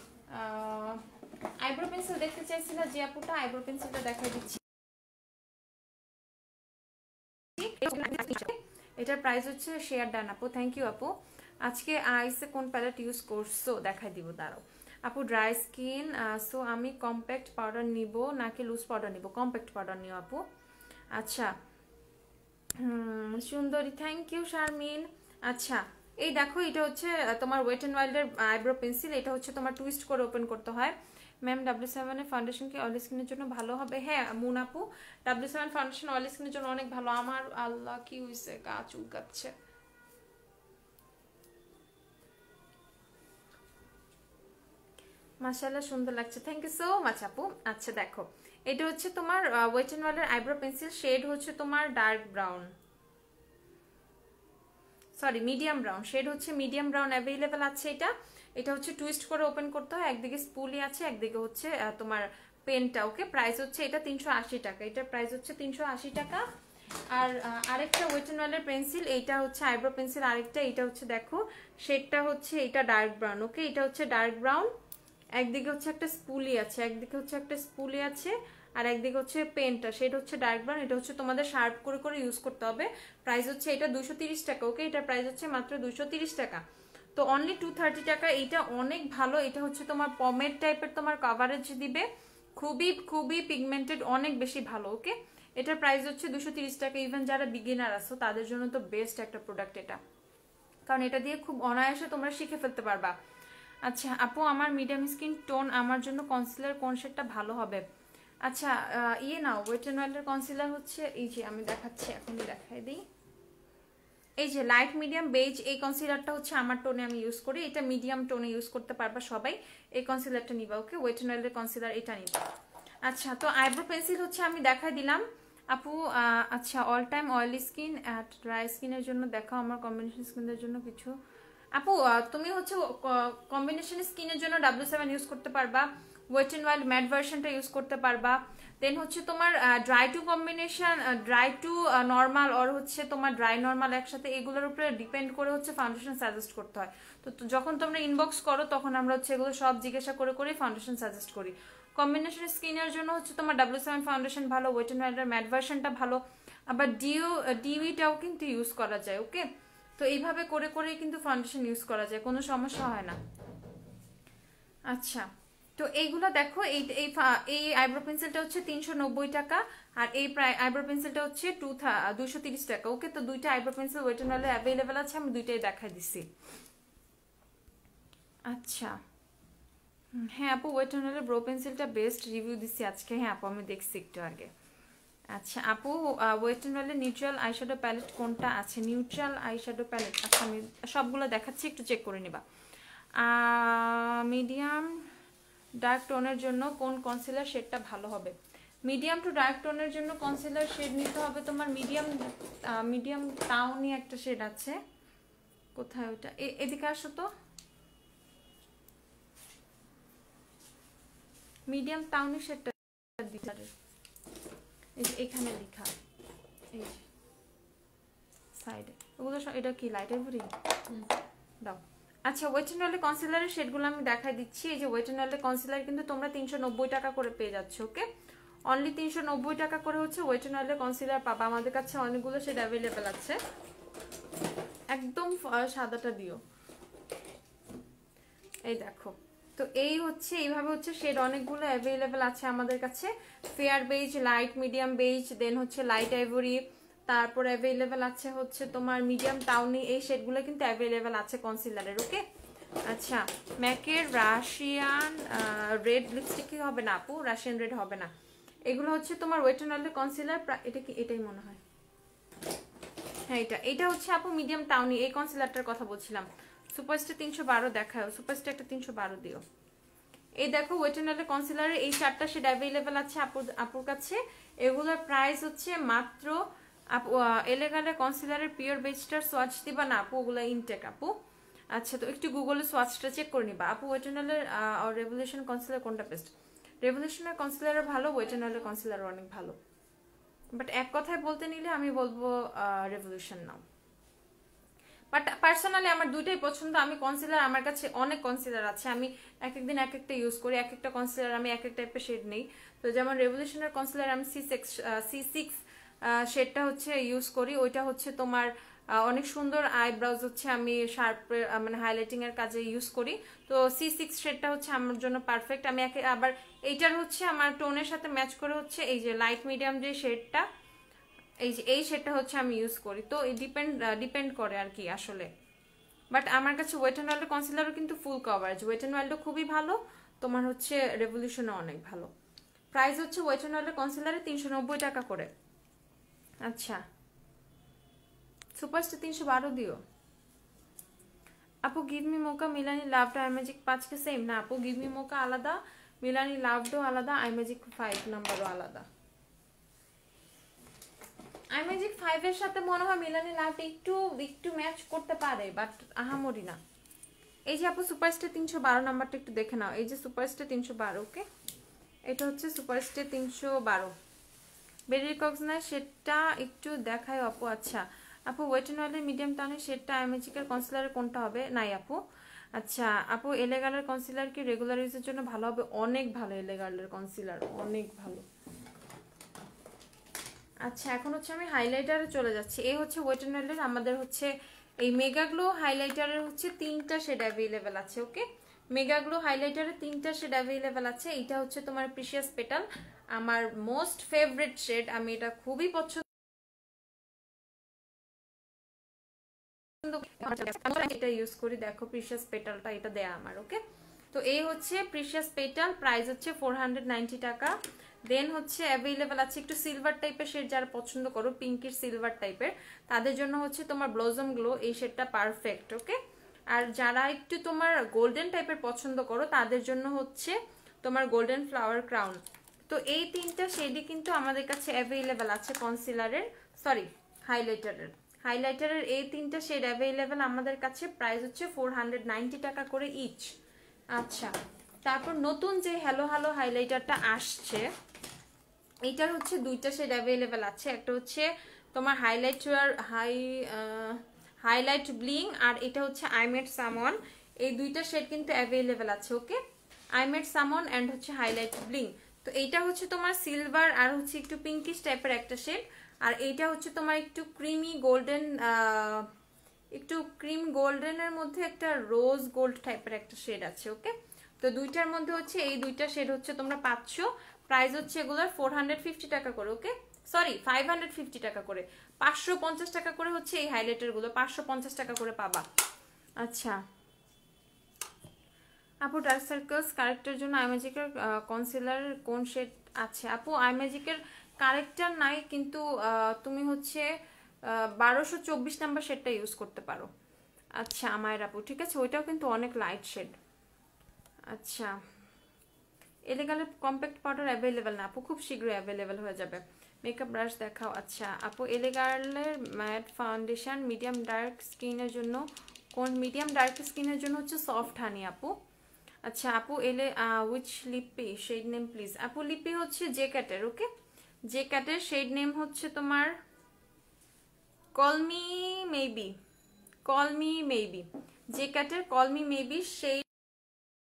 আইব্রো পেন্সিল দেখতে চাইছিলা যে আপুটা, আইব্রো পেন্সিলটা দেখাই দিচ্ছি। এটার প্রাইস হচ্ছে শেয়ার ডান আপু, থ্যাংক ইউ আপু। আজকে আইসে কোন প্যালেট ইউজ করছো দেখাই দিব, দাঁড়াও। আপু ড্রাই স্কিন, সো আমি কম্প্যাক্ট পাউডার নিব নাকি লুজ পাউডার নিব? কম্প্যাক্ট পাউডার নিও আপু। আচ্ছা সুন্দরী, থ্যাংক ইউ শারমিন। আচ্ছা এই দেখো এটা হচ্ছে তোমার ওয়েট এন্ড ওয়াইল্ডের আইব্রো পেন্সিল, এটা হচ্ছে তোমার টুইস্ট করে ওপেন করতে হয়। ম্যাম W7 এর ফাউন্ডেশন কি অয়েলি স্কিনের জন্য ভালো হবে? হ্যাঁ মুন আপু, W7 ফাউন্ডেশন অয়েলি স্কিনের জন্য অনেক ভালো। আমার আল্লাহ কি হইছে, গা চুলকাচ্ছে। মাশাআল্লাহ সুন্দর লাগছে, থ্যাংক ইউ সো মাচ আপু। আচ্ছা দেখো এটা হচ্ছে তোমার ওয়েট এন্ড ওয়াইল্ডের আইব্রো পেন্সিল, শেড হচ্ছে তোমার dark brown, sorry medium brown, shade হচ্ছে মিডিয়াম ব্রাউন অ্যাভেলেবেল আছে। এটা এটা হচ্ছে টুইস্ট করে ওপেন করতে হয়, একদিকে স্পুলি আছে একদিকে হচ্ছে তোমার পেনটা, ওকে। প্রাইস হচ্ছে এটা 380 টাকা, এটার প্রাইস হচ্ছে 380 টাকা। আর আরেকটা ওয়েট এন্ড ওয়াইল্ডের পেন্সিল, এইটা হচ্ছে আইব্রো পেন্সিল আরেকটা, এটা হচ্ছে দেখো শেডটা হচ্ছে এটা ডার্ক ব্রাউন, ওকে। এটা হচ্ছে ডার্ক ব্রাউন, একদিকে হচ্ছে একটা স্পুলি আছে, একদিকে হচ্ছে একটা স্পুলি আছে, আর একদিকে হচ্ছে পেনটা, সেটা হচ্ছে ডার্ক ব্রাউন। এটা হচ্ছে তোমাদের শার্প করে করে ইউজ করতে হবে। প্রাইস হচ্ছে এটা 230 টাকা, ওকে। এটার প্রাইস হচ্ছে মাত্র 230 টাকা, তো অনলি 230 টাকা। এইটা অনেক ভালো, এটা হচ্ছে তোমার পমেড টাইপের তোমার কভারেজ দিবে, খুবই খুবই পিগমেন্টেড, অনেক বেশি ভালো, ওকে। এটার প্রাইস হচ্ছে 230 টাকা। ইভেন যারা বিগিনার আছো তাদের জন্য তো বেস্ট একটা প্রোডাক্ট এটা, কারণ এটা দিয়ে খুব অনায়াসে তোমরা শিখে ফেলতে পারবা। আচ্ছা আপু আমার মিডিয়াম স্কিন টোন, আমার জন্য কনসিলার কোন শেডটা ভালো হবে? আচ্ছা ইয়ে নাও, ওয়েট এন্ড ওয়াইল্ডের কনসিলার হচ্ছে এই যে আমি দেখাচ্ছি, এখনই দেখাই দিই। এই যে লাইট মিডিয়াম বেজ, এই কনসিলারটা হচ্ছে আমার টোনে আমি ইউজ করি, এটা মিডিয়াম টোনে ইউজ করতে পারবা সবাই, এই কনসিলারটা নিবা, ওকে। ওয়েট এন্ড ওয়াইল্ডের কনসিলার এটা নিবা। আচ্ছা তো আইব্রো পেন্সিল হচ্ছে আমি দেখাই দিলাম আপু। আচ্ছা all time oily skin at dry স্কিনের জন্য দেখাও, আমার কম্বিনেশন স্কিনের জন্য কিছু। আপু তুমি হচ্ছে কম্বিনেশন স্কিনের জন্য W7 ইউজ করতে পারবা, ওয়েট এন্ড ওয়াইল্ড ম্যাট ভার্সনটা ইউজ করতে পারবা। দেন হচ্ছে তোমার dry to combination, dry to normal, আর হচ্ছে তোমার ড্রাই নর্মাল একসাথে, এগুলোর উপরে ডিপেন্ড করে হচ্ছে ফাউন্ডেশন সাজেস্ট করতে হয়। তো যখন তোমরা ইনবক্স করো তখন আমরা হচ্ছে এগুলো সব জিজ্ঞাসা করে করে ফাউন্ডেশন সাজেস্ট করি। কম্বিনেশন স্কিনের জন্য হচ্ছে তোমার W7 ফাউন্ডেশন ভালো, ওয়েট এন্ড ওয়াইল্ডের ম্যাট ভার্সনটা ভালো, আবার ডিউটাও কিন্তু ইউজ করা যায়, ওকে। তো এইভাবে করে করে কিন্তু ফাউন্ডেশন ইউজ করা যায়, কোনো সমস্যা হয় না। আচ্ছা তো এইগুলো দেখো, এই এই আইব্রো পেন্সিলটা হচ্ছে 390 টাকা, আর এই আইব্রো পেন্সিলটা হচ্ছে 230 টাকা, ওকে। তো দুইটা আইব্রো পেন্সিল ওয়েট এন্ড ওয়াইল্ডে অ্যাভেলেবেল আছে, আমি দুইটাই দেখাই দিছি। আচ্ছা হ্যাঁ আপু ওয়েট এন্ড ওয়াইল্ডের ব্রো পেন্সিলটা বেস্ট, রিভিউ দিছি আজকে, হ্যাঁ আপু আমি দেখছি একটু আগে। আচ্ছা আপু ওয়েট এন্ড ওয়াইল্ডের নিউট্রাল আইশ্যাডো প্যালেট কোনটা আছে? নিউট্রাল আইশ্যাডো প্যালেট, আচ্ছা আমি সবগুলো দেখাচ্ছি, একটু চেক করে নিবা। মিডিয়াম ডার্ক টোনের জন্য কোন কনসিলার শেডটা ভালো হবে? মিডিয়াম টু ডার্ক টোনের জন্য কনসিলার শেড নিতে হবে তোমার মিডিয়াম টাউনি একটা শেড আছে, কোথায় ওটা, এদিকে আসো তো। মিডিয়াম টাউনি শেডটা এখানে লেখা, এই যে সাইডে ওগুলো, এটা কি লাইটের ভরি দাও। আচ্ছা ওয়েট এন্ড ওয়াইল্ডের কনসিলারের শেডগুলো আমি দেখাই দিচ্ছি। এই যে ওয়েট এন্ড ওয়াইল্ডের কনসিলার কিন্তু তোমরা 390 টাকা করে পেয়ে যাচ্ছ, ওকে। অনলি 390 টাকা করে হচ্ছে ওয়েট এন্ড ওয়াইল্ডের কনসিলার পাবা, আমাদের কাছে অনেকগুলো শেড অ্যাভেলেবেল আছে। একদম সাদাটা দিও, এই দেখো তো এই হচ্ছে এইভাবে হচ্ছে শেড অনেকগুলো অ্যাভেলেবেল আছে আমাদের কাছে। Fair beige, light medium beige, then হচ্ছে লাইট আইভরি, তারপর অ্যাভেলেবেল আছে হচ্ছে তোমার মিডিয়াম টাউনি, এই শেডগুলো কিন্তু অ্যাভেলেবেল আছে কনসিলারের। ওকে, আচ্ছা ম্যাকের রাশিয়ান রেড লিপস্টিক কি হবে না আপু? রাশিয়ান রেড হবে না, এগুলো হচ্ছে তোমার ওয়েট অ্যান্ড অয়েলের কনসিলার। এটা কি এটাই মনে হয়, হ্যাঁ এটা হচ্ছে আপু মিডিয়াম টাউনি, এই কনসিলারটার কথা বলছিলাম। সুপারস্টার 312 দেখাও, সুপারস্টার একটা 312 দিও। এই দেখো ওয়েট অ্যান্ড অয়েলের কনসিলারের এই 4টা শেড অ্যাভেলেবেল আছে আপুর কাছে। এগুলোর প্রাইস হচ্ছে মাত্র আপু এলেগালের কনসিলারের পিওর বেজটার সোয়াচ দিবা না আপু? ওগুলো ইনটেক আপু। আচ্ছা তো একটু গুগলে সোয়াচটা চেক করে নিবা আপু। ওয়েট অ্যান্ড অয়েলের রেভলিউশন কনসিলার কোনটা বেস্ট? রেভলিউশনের কনসিলার ভালো, ওয়েট অ্যান্ড অয়েলের কনসিলার অনেক ভালো, বাট এক কথায় বলতে নিলে আমি বলবো রেভলিউশন নাও। বাট পার্সোনালি আমার দুইটাই পছন্দ। আমি কনসিলার, আমার কাছে অনেক কনসিলার আছে, আমি এক একদিন এক একটা ইউজ করি, এক একটা কনসিলার আমি এক এক টাইপের শেড নেই। তো যেমন রেভলিউশনের কনসিলার আমি C6 শেডটা হচ্ছে ইউজ করি, ওইটা হচ্ছে তোমার অনেক সুন্দর আইব্রাউজ হচ্ছে আমি শার্প মানে হাইলাইটিং এর কাজে ইউজ করি। তো C6 শেডটা হচ্ছে আমার জন্য পারফেক্ট। আমি আবার এইটার হচ্ছে আমার টোনের সাথে ম্যাচ করে হচ্ছে এই যে লাইট মিডিয়াম যে শেডটা, এই শেডটা হচ্ছে আমি ইউজ করি। তো ডিপেন্ড করে আর কি আসলে। বাট আমার কাছে ওয়েট অ্যান্ড ওয়াইল্ড কনসিলারও কিন্তু ফুল কভারেজ, ওয়েট অ্যান্ড ওয়াইল্ডও খুবই ভালো, তোমার হচ্ছে রেভলিউশনও অনেক ভালো। প্রাইস হচ্ছে ওয়েট অ্যান্ড ওয়াইল্ড কনসিলারে 390 টাকা করে। আচ্ছা সুপারস্টার 312 দিও আপু। Give me mocha Milani loved I magic 5 K same না আপু? গিভ মি মোকা আলাদা, মিলানি লাভডও আলাদা, আই ম্যাজিক 5 নাম্বারও আলাদা। আই ম্যাজিক 5 এর সাথে মনে হয় মিলানি লাভটা একটু ম্যাচ করতে পারে, বাট আহামরি না। এই যে আপু সুপারস্টার 312 নাম্বারটা একটু দেখে নাও, এই যে সুপারস্টার 312। ওকে, এটা হচ্ছে সুপারস্টার 312 বেরি কক্সনার, সেটা একটু দেখায় আপু। আচ্ছা আপু ওয়েট অ্যান্ড অয়েলের মিডিয়াম টাউনের শেডটা আই ম্যাজিকের কনসিলারের কোনটা হবে? নাই আপু। আচ্ছা আপু এলেগালের কনসিলার কি রেগুলার ইউজের জন্য ভালো হবে? অনেক ভালো, এলেগালের কনসিলার অনেক ভালো। আচ্ছা এখন হচ্ছে আমি হাইলাইটারে চলে যাচ্ছি। এই হচ্ছে ওয়েট অ্যান্ড ওয়েলের আমাদের হচ্ছে এই মেগা গ্লো হাইলাইটারের হচ্ছে 3টা শেড অ্যাভেলেবেল আছে। ওকে, মেগা গ্লো হাইলাইটারের 3টা শেড অ্যাভেলেবেল আছে। এটা হচ্ছে তোমার প্রিশিয়াস পেটাল, আমার মোস্ট ফেভারিট শেড, আমি এটা খুবই পছন্দ, এটা ইউজ করি। দেখো প্রিশিয়াস পেটালটা এটা দেয়া আমার। ওকে, তো এই হচ্ছে প্রিশিয়াস পেটাল, প্রাইস হচ্ছে 490 টাকা। দেন হচ্ছে অ্যাভেলেবেল আছে একটু সিলভার টাইপের শেড, যারা পছন্দ করো পিঙ্কির সিলভার টাইপের, তাদের জন্য হচ্ছে তোমার ব্লজম গ্লো এই শেডটা পারফেক্ট। ওকে, আর যারা একটু তোমার গোল্ডেন টাইপের পছন্দ করো তাদের জন্য হচ্ছে তোমার গোল্ডেন ফ্লাওয়ার ক্রাউন। তো এই 3টা শেডই কিন্তু আমাদের কাছে অ্যাভেলেবেল আছে কনসিলারের, সরি হাইলাইটারের এই 3টা শেড অ্যাভেলেবেল আমাদের কাছে। প্রাইস হচ্ছে 490 টাকা করে ইচ। আচ্ছা তারপর নতুন যে হ্যালো হ্যালো হাইলাইটারটা আসছে, এইটার হচ্ছে 2টা শেড অ্যাভেলেবেল আছে। একটা হচ্ছে তোমার হাইলাইট ব্লিং, আর এটা হচ্ছে আইমেড সামন। এই 2টা শেড কিন্তু অ্যাভেলেবেল আছে। ওকে, আইমেড সামন অ্যান্ড হচ্ছে হাইলাইট ব্লিং। তো এইটা হচ্ছে তোমার সিলভার আর হচ্ছে একটু পিঙ্কিশ টাইপের একটা শেড, আর এইটা হচ্ছে তোমার একটু ক্রিমি গোল্ডেন, একটু ক্রিম গোল্ডেনের মধ্যে একটা রোজ গোল্ড টাইপের একটা শেড আছে। ওকে, তো দুইটার মধ্যে হচ্ছে এই 2টা শেড হচ্ছে তোমরা পাচ্ছ। প্রাইস হচ্ছে এগুলোর 450 টাকা করে। ওকে সরি 550 টাকা করে, 550 টাকা করে হচ্ছে এই হাইলাইটার গুলো, 550 টাকা করে পাবা। আচ্ছা আপু ডার্ক সার্কেলস কারেক্টের জন্য আইম্যাজিকের কনসিলার কোন শেড আছে? আপু আইম্যাজিকের কারেক্টার নাই, কিন্তু তুমি হচ্ছে 1224 নাম্বার শেডটা ইউজ করতে পারো। আচ্ছা আমার আপু ঠিক আছে, ওইটাও কিন্তু অনেক লাইট শেড। আচ্ছা এলেগালের কম্প্যাক্ট পাউডার অ্যাভেলেবেল না আপু? খুব শীঘ্রই অ্যাভেলেবেল হয়ে যাবে। মেকআপ ব্রাশ দেখাও। আচ্ছা আপু এলেগালের ম্যাট ফাউন্ডেশন মিডিয়াম ডার্ক স্কিনের জন্য কোন? মিডিয়াম ডার্ক স্কিনের জন্য হচ্ছে সফট হানি আপু। আচ্ছা আপু উইচ লিপি শেড নেম প্লিজ? আপু লিপি হচ্ছে জে ক্যাটের। ওকে, জে ক্যাটের শেড নেম হচ্ছে তোমার কলমি মেবি, জে ক্যাটের কলমি মেবি শেড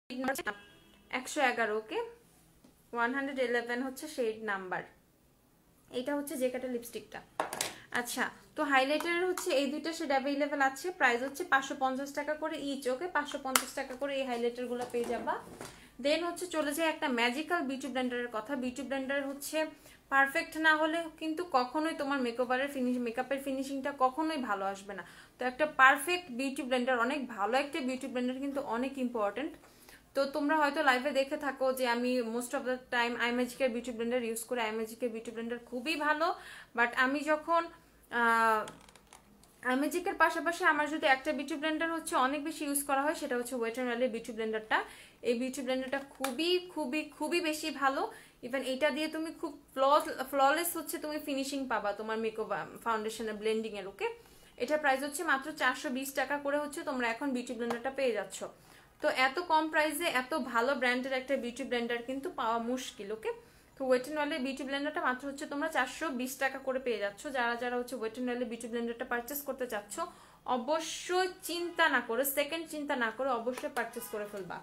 111। ওকে 111 হচ্ছে শেড নাম্বার। এটা হচ্ছে জে ক্যাটের লিপস্টিকটা। আচ্ছা, তো হাইলাইটারের হচ্ছে এই দুইটা শেড অ্যাভেলেবেল আছে, প্রাইস হচ্ছে 550 টাকা করে ইচ। ওকে, 550 টাকা করে এই হাইলাইটারগুলো পেয়ে যাবা। দেন হচ্ছে চলে যায় একটা ম্যাজিক্যাল বিউটি ব্লেন্ডারের কথা। বিউটি ব্লেন্ডার হচ্ছে পারফেক্ট না হলে কিন্তু কখনোই তোমার মেকআপের ফিনিশিংটা কখনোই ভালো আসবে না। তো একটা পারফেক্ট বিউটি ব্লেন্ডার, অনেক ভালো একটা বিউটি ব্লেন্ডার কিন্তু অনেক ইম্পর্টেন্ট। তো তোমরা হয়তো লাইভে দেখে থাকো যে আমি মোস্ট অফ দ্য টাইম আইম্যাজিকের বিউটি ব্লেন্ডার ইউজ করি। আইম্যাজিকের বিউটি ব্লেন্ডার খুবই ভালো, বাট আমি যখন ম্যাজিকের পাশাপাশি আমার যদি একটা বিউটি ব্লেন্ডার হচ্ছে অনেক বেশি ইউজ করা হয়, সেটা হচ্ছে ওয়েট অ্যান্ড ওয়েলের বিউটি ব্লেন্ডারটা। এই বিউটি ব্লেন্ডারটা খুবই খুবই খুবই বেশি ভালো। ইভেন এটা দিয়ে তুমি খুব ফ্ললেস হচ্ছে তুমি ফিনিশিং পাবা তোমার মেকআপ ফাউন্ডেশনের ব্লেন্ডিং এর। ওকে, এটা প্রাইস হচ্ছে মাত্র 420 টাকা করে হচ্ছে তোমরা এখন বিউটি ব্লেন্ডারটা পেয়ে যাচ্ছ। তো এত কম প্রাইসে এত ভালো ব্র্যান্ডের একটা বিউটি ব্লেন্ডার কিন্তু পাওয়া মুশকিল। ওকে, তো ওয়েট অ্যান্ড ওয়েলের বিউটি ব্লেন্ডারটা মাত্র হচ্ছে তোমরা 420 টাকা করে পেয়ে যাচ্ছ। যারা যারা হচ্ছে ওয়েট অ্যান্ড ওয়েলের বিউটি ব্লেন্ডারটা পারচেস করতে চাচ্ছ, অবশ্যই চিন্তা না করে, সেকেন্ড চিন্তা না করে অবশ্যই পারচেস করে ফেলবা।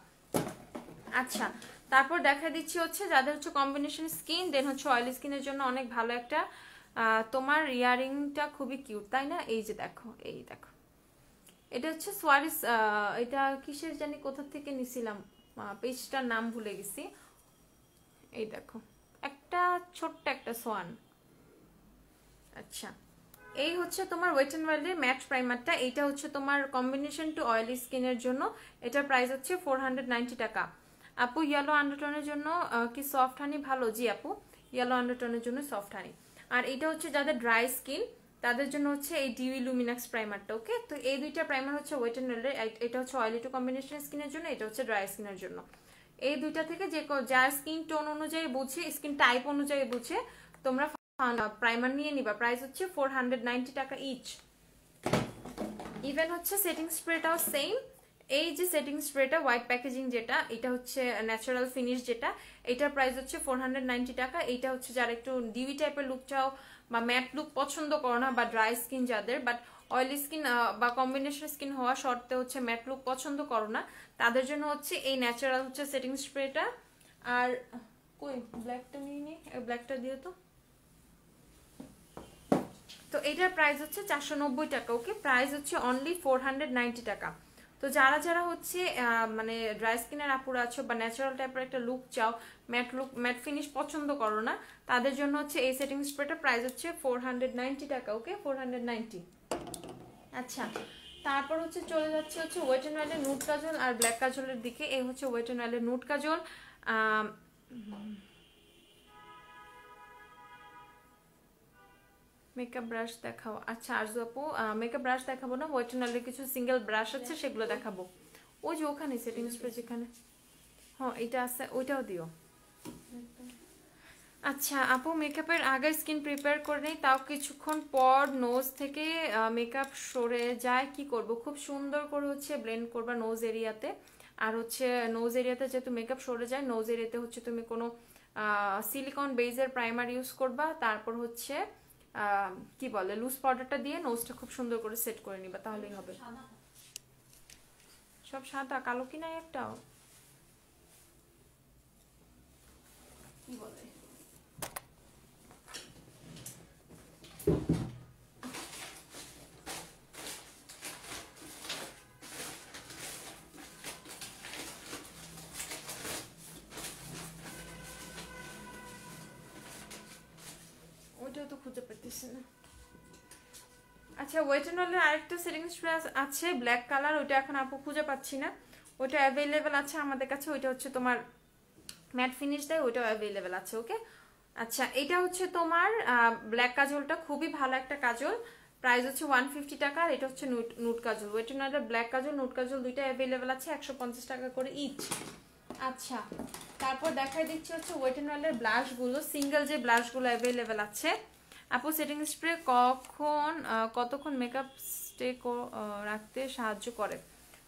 আচ্ছা, তারপর দেখা দিচ্ছি হচ্ছে যাদের হচ্ছে কম্বিনেশন স্কিন, দেন হচ্ছে অয়েলি স্কিনের জন্য অনেক ভালো একটা তোমার ইয়ারিংটা খুবই কিউট, তাই না? এই যে দেখো, এই দেখো, এটা হচ্ছে সোয়ারিস, এটা কিসের জানি কোথা থেকে নিছিলাম, পেজটার নাম ভুলে গেছি। এই দেখো, একটা ছোট্ট একটা সোয়ান। আচ্ছা, এই হচ্ছে তোমার ওয়েট অ্যান্ড ওয়াইল্ডের ম্যাট প্রাইমারটা। এইটা হচ্ছে তোমার কম্বিনেশন টু অয়েলি স্কিনের জন্য। এটার প্রাইস হচ্ছে 490 টাকা। আপু ইয়েলো আন্ডারটোনের জন্য কি সফট হানি ভালো? জি আপু, ইয়েলো আন্ডারটোনের জন্য সফট হানি। আর এটা হচ্ছে যাদের ড্রাই স্কিন তাদের জন্য হচ্ছে এই ডিউই লুমিনাক্স প্রাইমারটা। ওকে, তো এই দুইটা প্রাইমার হচ্ছে ওয়েট অ্যান্ড ওয়াইল্ডের। এটা হচ্ছে অয়েলি টু কম্বিনেশন স্কিনের জন্য, এটা হচ্ছে ড্রাই স্কিনের জন্য। এই দুইটা থেকে যে যার স্কিন টোন অনুযায়ী বুঝে, স্কিন টাইপ অনুযায়ী বুঝে তোমরা প্রাইমার নিয়ে নিবা। প্রাইস হচ্ছে 490 টাকা ইচ। ইভেন হচ্ছে সেটিং স্প্রেটাও সেম। এই যে সেটিং স্প্রেটা হোয়াইট প্যাকেজিং যেটা, এটা হচ্ছে ন্যাচারাল ফিনিশ যেটা, এটার প্রাইস হচ্ছে 490 টাকা। এটা হচ্ছে যারা একটু ডিউই টাইপের লুক চাও বা ম্যাট লুক পছন্দ করো না, বা ড্রাই স্কিন যাদের, বাট অয়েলি স্কিন বা কম্বিনেশন স্কিন হওয়া সত্ত্বেও হচ্ছে ম্যাট লুক পছন্দ করো না, তাদের জন্য হচ্ছে এই ন্যাচারাল হচ্ছে সেটিং স্প্রেটা। আর কই ব্ল্যাকটা নিয়ে নি, ব্ল্যাকটা দিয়ে তো। তো এটার প্রাইস হচ্ছে 490 টাকা। ওকে, প্রাইস হচ্ছে অনলি 490 টাকা। তো যারা যারা হচ্ছে মানে ড্রাই স্কিনের আপুরা আছো বা ন্যাচারাল টাইপের একটা লুক চাও, ম্যাট ফিনিশ পছন্দ করো না, তাদের জন্য হচ্ছে এই সেটিং স্প্রেটার প্রাইস হচ্ছে 490 টাকা। ওকে, 490। আচ্ছা, তারপর হচ্ছে চলে যাচ্ছে হচ্ছে ওয়েট অ্যান্ড ওয়াইল্ডের নুড কাজল আর ব্ল্যাক কাজলের দিকে। এই হচ্ছে ওয়েট অ্যান্ড ওয়াইল্ডের নুড কাজল। মেকআপ ব্রাশ দেখাও। আচ্ছা আরজু আপু, মেকআপ ব্রাশ দেখাবো না, ওয়েট অ্যান্ড ওয়াইল্ডের কিছু সিঙ্গেল ব্রাশ আছে সেগুলো দেখাবো। ওই যে ওখানে সেটিং স্প্রে যেখানে, হ্যাঁ এটা আছে, ওইটাও দিও। আচ্ছা আপু, মেকআপের আগে স্কিন প্রিপেয়ার করে নেই, তাও কিছুক্ষণ পর নোজ থেকে মেকআপ সরে যায়, কি করব? খুব সুন্দর করে হচ্ছে ব্লেন্ড করবা নোজ এরিয়াতে। আর হচ্ছে নোজ এরিয়াতে যেহেতু মেকআপ সরে যায়, নোজ এরিয়াতে হচ্ছে তুমি কোনো সিলিকন বেজের প্রাইমার ইউজ করবা, তারপর হচ্ছে কি বলে লুজ পাউডারটা দিয়ে নোজটা খুব সুন্দর করে সেট করে নিবা, তাহলেই হবে। সব সাদা, কালো কি নাই একটাও? কি বলে ওইটাও তো খুঁজে পেতেছি না। আচ্ছা, ওয়েট অ্যান্ড ওয়াইল্ডের আরেকটা সেটিং স্প্রে আছে ব্ল্যাক কালার, ওইটা এখন আপু খুঁজে পাচ্ছি না, ওইটা অ্যাভেলেবেল আছে আমাদের কাছে। ওইটা হচ্ছে তোমার ম্যাট ফিনিশ দেয়, ওইটাও অ্যাভেলেবেল আছে। ওকে, আচ্ছা এটা হচ্ছে তোমার ব্ল্যাক কাজলটা খুবই ভালো একটা কাজল, প্রাইস হচ্ছে 150 টাকা। আর এটা হচ্ছে নুট কাজল। ওয়েট অ্যান্ড ওয়াইল্ডের ব্ল্যাক কাজল নুট কাজল দুইটা অ্যাভেলেবেল আছে, 150 টাকা করে ইচ। আচ্ছা, তারপর দেখাই দিচ্ছি হচ্ছে ওয়েট অ্যান্ড ওয়াইল্ডের ব্লাশগুলো, সিঙ্গেল যে ব্লাশগুলো অ্যাভেলেবেল আছে। আপু সেটিং স্প্রে কতক্ষণ মেকআপ স্টে রাখতে সাহায্য করে?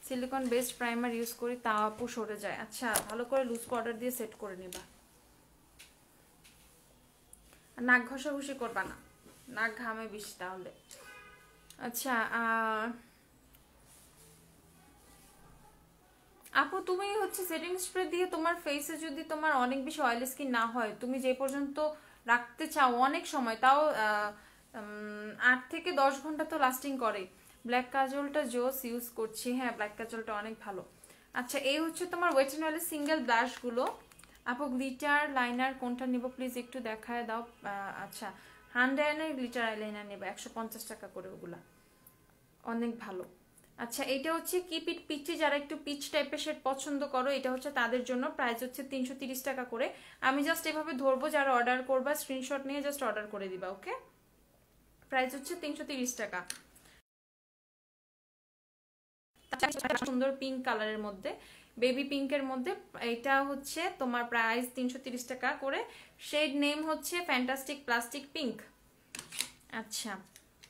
সিলিকন বেসড প্রাইমার ইউজ করি, তাও আপু সরে যায়। আচ্ছা, ভালো করে লুজ পাউডার দিয়ে সেট করে নিবা, নাক ঘষাঘষি করবা না, নাক ঘামে বেশি তাহলে। আচ্ছা আপু তুমি হচ্ছে সেটিং স্প্রে দিয়ে তোমার ফেসে যদি তোমার অনেক বেশি অয়েলি স্কিন না হয়, তুমি যে পর্যন্ত রাখতে চাও অনেক সময়, তাও 8 থেকে 10 ঘন্টা তো লাস্টিং করে। ব্ল্যাক কাজলটা জোস ইউজ করছি, হ্যাঁ ব্ল্যাক কাজলটা অনেক ভালো। আচ্ছা এই হচ্ছে তোমার ওয়েট এন্ড ওয়াইল্ডের সিঙ্গেল ব্লাশগুলো। আপু গ্লিটার লাইনার কোনটা নিব প্লিজ একটু দেখায় দাও। আচ্ছা 100 গ্লিটার আইলাইনার নেবে, 150 টাকা করে, ওগুলা অনেক ভালো। আচ্ছা এটা হচ্ছে কিপ ইট পিচি, যারা একটু পিচ টাইপের শেড পছন্দ করো এটা হচ্ছে তাদের জন্য। প্রাইস হচ্ছে 330 টাকা করে। আমি জাস্ট এভাবে ধরবো, যারা অর্ডার করবা স্ক্রিনশট নিয়ে জাস্ট অর্ডার করে দিবা, ওকে। প্রাইস হচ্ছে 330 টাকা। সুন্দর পিঙ্ক কালারের মধ্যে, বেবি পিঙ্কের মধ্যে, এটা হচ্ছে তোমার প্রাইস 330 টাকা করে। শেড নেম হচ্ছে ফ্যান্টাস্টিক প্লাস্টিক পিঙ্ক। আচ্ছা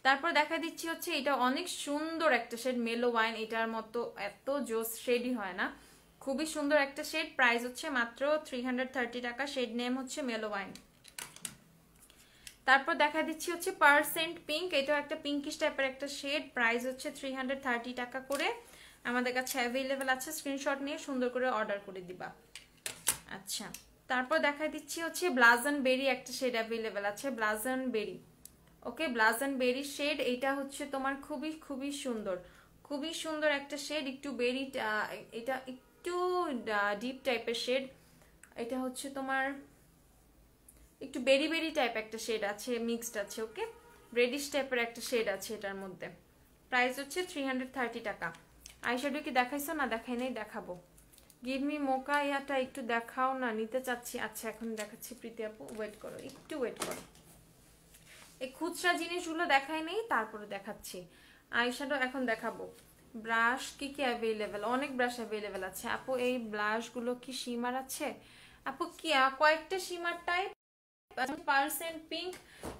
তারপর দেখা দিচ্ছি হচ্ছে এটা অনেক সুন্দর একটা শেড, মেলো ওয়াইন। এটার মতো এত জোস শেডই হয় না, খুবই সুন্দর একটা শেড। প্রাইস হচ্ছে মাত্র 330 টাকা। শেড নেম হচ্ছে মেলো ওয়াইন। তারপর দেখা দিচ্ছি হচ্ছে পার্সেন্ট পিঙ্ক, এটাও একটা পিঙ্কিশ টাইপের একটা শেড। প্রাইস হচ্ছে 330 টাকা করে। আমাদের কাছে অ্যাভেলেবেল আছে, স্ক্রিনশট নিয়ে সুন্দর করে অর্ডার করে দিবা। আচ্ছা তারপর দেখা দিচ্ছি হচ্ছে ব্লাজন বেরি একটা শেড অ্যাভেলেবেল আছে, ব্লাজন বেরি। ওকে ব্লাজন বেরি শেড, এটা হচ্ছে তোমার খুবই খুবই সুন্দর, খুবই সুন্দর একটা শেড। একটু বেরি, এটা একটু ডিপ টাইপের শেড। এটা হচ্ছে তোমার একটু বেরি বেরি টাইপ একটা শেড আছে, মিক্সড আছে, ওকে রেডিশ টাইপের একটা শেড আছে এটার মধ্যে। প্রাইস হচ্ছে 330 টাকা। আইশ্যাডো কি দেখাইছো? না দেখাই নাই, দেখাবো। গিভ মি মোকা ইয়াটা একটু দেখাও না, নিতে চাচ্ছি। আচ্ছা এখন দেখাচ্ছি প্রীতি আপু, ওয়েট করো, একটু ওয়েট করো। এই খুচরা জিনিসগুলো দেখাই নেই, তারপরে দেখাচ্ছি। আইশ্যাডো এখন দেখাবো। ব্রাশ কি কি অ্যাভেলেবেল? অনেক ব্রাশ অ্যাভেলেবেল আছে আপু। এই ব্লাশগুলো কি শিমার আছে আপু? কি কয়েকটা shimmer type, percent pink,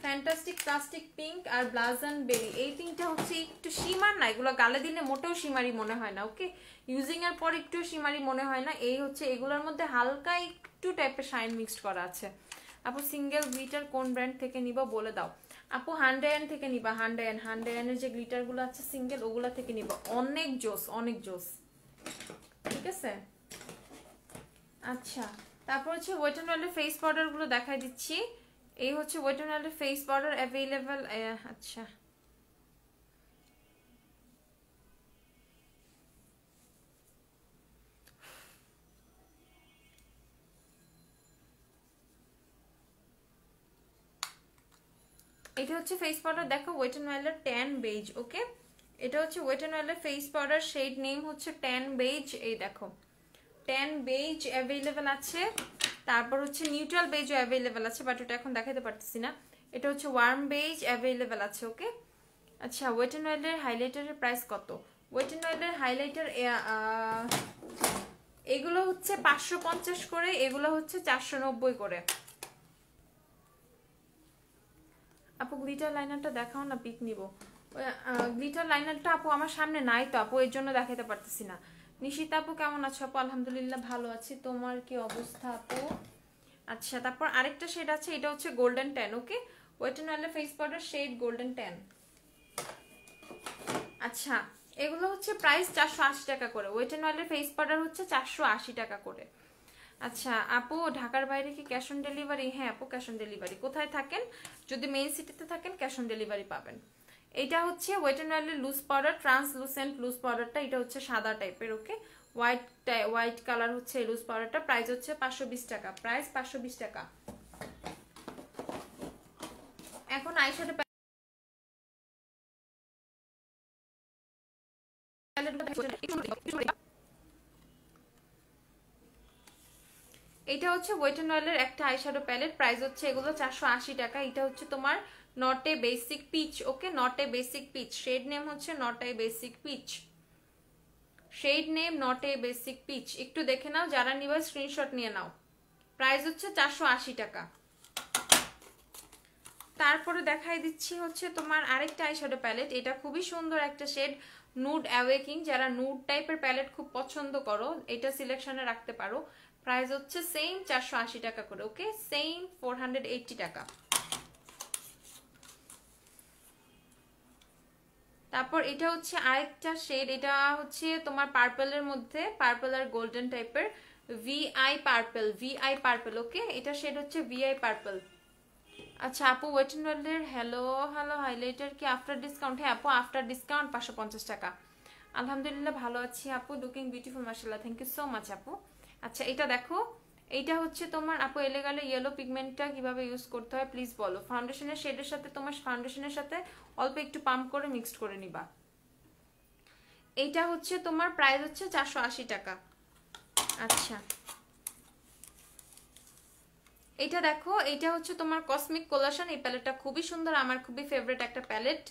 fantastic plastic pink আর ব্লাজন বেরি, এই তিনটা হচ্ছে একটু শিমার না, এগুলো গালে দিলে মোটেও শিমারি মনে হয় না, ওকে ইউজিং এর পর একটু শিমারি মনে হয় না। এই হচ্ছে এগুলোর মধ্যে হালকা একটু টাইপের শাইন মিক্সড করা আছে। আপু সিঙ্গেল গ্লিটার কোন ব্র্যান্ড থেকে নিবা বলে দাও। আপু 100 থেকে নিবা, 100 যে গ্লিটার গুলো আছে সিঙ্গেল, ওগুলা থেকে নিবা, অনেক জোস, অনেক জোস, ঠিক আছে। আচ্ছা তারপর হচ্ছে ওয়েট এন্ড ওয়াইল্ডের ফেস পাউডার গুলো দেখাই দিচ্ছি। এই হচ্ছে ওয়েট এন্ড ওয়াইল্ডের ফেস পাউডার অ্যাভেলেবেল। আচ্ছা এটা হচ্ছে ফেস পাউডার, দেখো ওয়েট এন্ড ওয়াইল্ডের ট্যান বেজ, ওকে এটা হচ্ছে ওয়েট এন্ড ওয়াইল্ডের ফেস পাউডার, শেড নেম হচ্ছে ট্যান বেজ। এই দেখো ট্যান বেজ অ্যাভেলেবেল আছে। তারপর হচ্ছে নিউট্রাল বেজও অ্যাভেলেবেল আছে, বাট ওটা এখন দেখাতে পারতেছি না। এটা হচ্ছে ওয়ার্ম বেজ অ্যাভেলেবেল আছে, ওকে। আচ্ছা ওয়েট এন্ড ওয়াইল্ডের হাইলাইটারের প্রাইস কত? ওয়েট এন্ড ওয়াইল্ডের হাইলাইটার এগুলো হচ্ছে 550 করে, এগুলো হচ্ছে 490 করে। আপু গ্লিটার লাইনারটা দেখাও না, পিক নিব। গ্লিটার লাইনারটা আপু আমার সামনে নাই তো আপু, এর জন্য দেখাতে পারতেছি না। নিশিতা আপু কেমন আছো? আপু আলহামদুলিল্লাহ ভালো আছি, তোমার কি অবস্থা আপু? আচ্ছা তারপর আরেকটা শেড আছে, এটা হচ্ছে golden tan, okay wet and ওয়াইল্ডের face powder shade golden tan. আচ্ছা এগুলো হচ্ছে প্রাইস 480 টাকা করে। ওয়েট এন্ড ওয়াইল্ডের ফেস পাউডার হচ্ছে 480 টাকা করে। আচ্ছা আপু ঢাকার বাইরে কি ক্যাশ অন ডেলিভারি? হ্যাঁ আপু ক্যাশ অন ডেলিভারি। কোথায় থাকেন? যদি মেইন সিটিতে থাকেন ক্যাশ অন ডেলিভারি পাবেন। এটা হচ্ছে ওয়েট এন্ড ওয়াইল্ডের লুজ পাউডার, ট্রান্সলুসেন্ট লুজ পাউডারটা, এটা হচ্ছে সাদা টাইপের, ওকে হোয়াইট কালার হচ্ছে লুজ পাউডারটা। প্রাইস হচ্ছে 520 টাকা, প্রাইস 520 টাকা। এখন আইশ্যাডো এটা হচ্ছে ওয়েট এন্ড ওয়াইল্ডের একটা আইশ্যাডো প্যালেট, প্রাইস হচ্ছে এগুলো 480 টাকা। এটা হচ্ছে তোমার not a basic peach, okay not a basic peach, shade name হচ্ছে not a basic peach, shade name not a basic peach. একটু দেখে নাও, যারা নিবা স্ক্রিনশট নিয়ে নাও। প্রাইস হচ্ছে 480 টাকা। তারপরে দেখাই দিচ্ছি হচ্ছে তোমার আরেকটা আইশ্যাডো প্যালেট, এটা খুবই সুন্দর একটা শেড, নুড অ্যাওয়েকিং। যারা নুড টাইপের প্যালেট খুব পছন্দ করো এটা সিলেকশনে রাখতে পারো। প্রাইস হচ্ছে সেম 480 টাকা করে, ওকে সেম 480 টাকা। তারপর এটা হচ্ছে আরেকটা শেড, এটা হচ্ছে তোমার পার্পলের মধ্যে, পার্পল আর গোল্ডেন টাইপের, ভিআই পার্পল, ভিআই পার্পল, ওকে এটা শেড হচ্ছে ভিআই পার্পল। আচ্ছা আপু ওয়েট এন্ড ওয়ার্ল্ডের হ্যালো হ্যালো হাইলাইটার কি আফটার ডিসকাউন্ট? হ্যাঁ আপু আফটার ডিসকাউন্ট 550 টাকা। আলহামদুলিল্লাহ ভালো আছি আপু, লুকিং বিউটিফুল মাশাআল্লাহ, থ্যাংক ইউ সো মাচ আপু। আচ্ছা এটা দেখো, এইটা হচ্ছে তোমার আপু এলেগালে ইয়েলো পিগমেন্টটা কিভাবে ইউজ করতে হয় প্লিজ বলো। ফাউন্ডেশনের শেডের সাথে তোমার ফাউন্ডেশনের সাথে অল্প একটু পাম্প করে মিক্সড করে নিবা। এইটা হচ্ছে তোমার প্রাইস হচ্ছে 480 টাকা। আচ্ছা এটা দেখো, এটা হচ্ছে তোমার কসমিক কোলাশন, এই প্যালেটটা খুবই সুন্দর, আমার খুবই ফেভারিট একটা প্যালেট।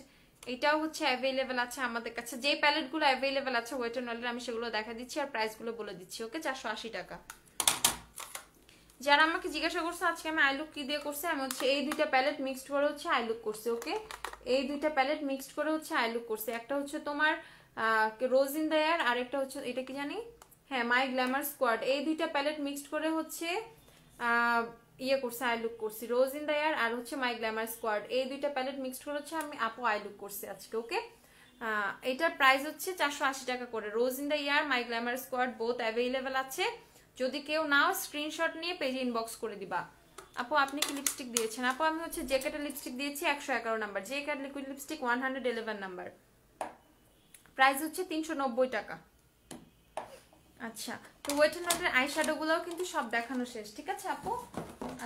এটাও হচ্ছে অ্যাভেলেবেল আছে আমাদের কাছে, যে প্যালেটগুলো অ্যাভেলেবেল আছে ওয়েট এন্ড ওয়ার্ল্ডের আমি সেগুলো দেখা দিচ্ছি আর প্রাইসগুলো বলে দিচ্ছি। ওকে 480 টাকা। যারা আমাকে জিজ্ঞাসা করছে আজকে আমি আইলুক কি দিয়ে করছি, আমি হচ্ছে এই দুইটা প্যালেট মিক্সড করে হচ্ছে আইলুক করছি। ওকে এই দুইটা প্যালেট মিক্সড করে হচ্ছে আইলুক করছি। একটা হচ্ছে তোমার রোজ ইন দ্য এয়ার, আর একটা হচ্ছে এটা কি জানি, হ্যাঁ মাই গ্ল্যামার স্কোয়াড। এই দুইটা প্যালেট মিক্সড করে হচ্ছে ইয়ে করছি আইলুক করছি, রোজ ইন দ্য এয়ার আর হচ্ছে মাই গ্ল্যামার স্কোয়াড। এই দুইটা প্যালেট মিক্সড করে হচ্ছে আমি আপু আইলুক করছি আজকে। ওকে এটার প্রাইস হচ্ছে 480 টাকা করে। Rose in the year my Glamour squad both available আছে, যদি কেউ নাও স্ক্রিনশট নিয়ে পেজে ইনবক্স করে দিবা। আপু আপনি কি লিপস্টিক দিয়েছেন? আপু আমি হচ্ছে জেকেটের লিপস্টিক দিয়েছি 111 number, jacket liquid lipstick 111 number, price হচ্ছে 390 টাকা। আচ্ছা তো ওয়েট এন্ড ওয়ার্ল্ডের আই শ্যাডো গুলোও কিন্তু সব দেখানো শেষ, ঠিক আছে আপু।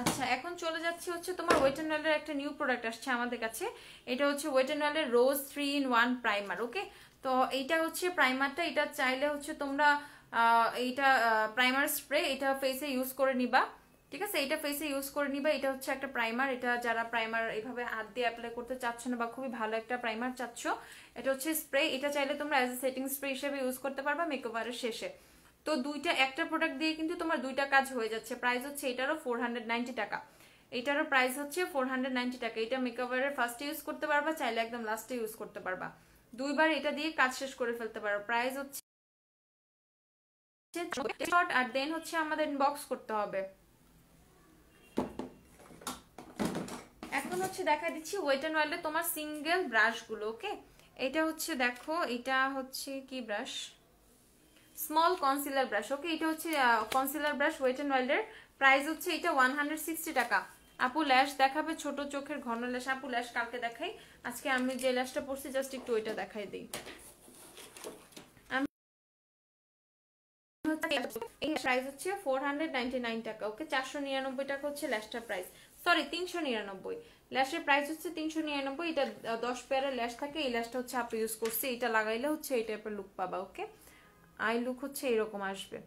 আচ্ছা এখন চলে যাচ্ছি হচ্ছে তোমার ওয়েট এন্ড ওয়ার্ল্ডের একটা নিউ প্রোডাক্ট আসছে আমাদের কাছে, এটা হচ্ছে ওয়েট এন্ড ওয়ার্ল্ডের রোজ 3-in-1 প্রাইমার। ওকে তো এইটা হচ্ছে প্রাইমারটা, এটা চাইলে হচ্ছে তোমরা এইটা প্রাইমার স্প্রে এটা ফেসে ইউজ করে নিবা, ঠিক আছে, এটা ফেসে ইউজ করে নিবা। এটা হচ্ছে একটা প্রাইমার, এটা যারা প্রাইমার এইভাবে হাত দিয়ে অ্যাপ্লাই করতে চাচ্ছ না বা খুবই ভালো একটা প্রাইমার চাচ্ছ, এটা হচ্ছে স্প্রে, এটা চাইলে তোমরা অ্যাজ এ সেটিং স্প্রে হিসেবে ইউজ করতে পারবা মেকওভারের শেষে। তো দুইটা একটা প্রোডাক্ট দিয়ে কিন্তু তোমার দুইটা কাজ হয়ে যাচ্ছে। প্রাইস হচ্ছে এটারও 490 টাকা, এটারও প্রাইস হচ্ছে 490 টাকা। এটা মেকওভারের ফার্স্টে ইউজ করতে পারবা, চাইলে একদম লাস্টে ইউজ করতে পারবা, দুইবার এটা দিয়ে কাজ শেষ করে ফেলতে পারো। প্রাইস হচ্ছে আর দেন হচ্ছে আমাদের ইনবক্স করতে হবে। এখন হচ্ছে দেখা দিচ্ছি ওয়েট এন্ড ওয়াইল্ডে তোমার সিঙ্গেল ব্রাশ গুলো। ওকে এটা হচ্ছে দেখো, এটা হচ্ছে কি brush, small concealer brush. Okay এটা হচ্ছে কনসিলার ব্রাশ ওয়েট এন্ড ওয়াইল্ডের, প্রাইস হচ্ছে এটা 160 টাকা। আপু ল্যাশ দেখাবে, ছোট চোখের ঘন ল্যাশ। আপু ল্যাশ কালকে দেখাই, আজকে আমি যে ল্যাশটা পরছি জাস্ট একটু ওইটা দেখাই দিই। এই প্রাইস হচ্ছে 499 টাকা। ওকে 499 টাকা হচ্ছে ল্যাশটার প্রাইস, সরি 399, ল্যাশের প্রাইস হচ্ছে 399। এটা 10 পেয়ারের ল্যাশ থাকে, এই ল্যাশটা হচ্ছে আপু ইউজ করছি, এটা লাগাইলে হচ্ছে এই টাইপের লুক পাবা। ওকে আই লুক হচ্ছে এরকম আসবে,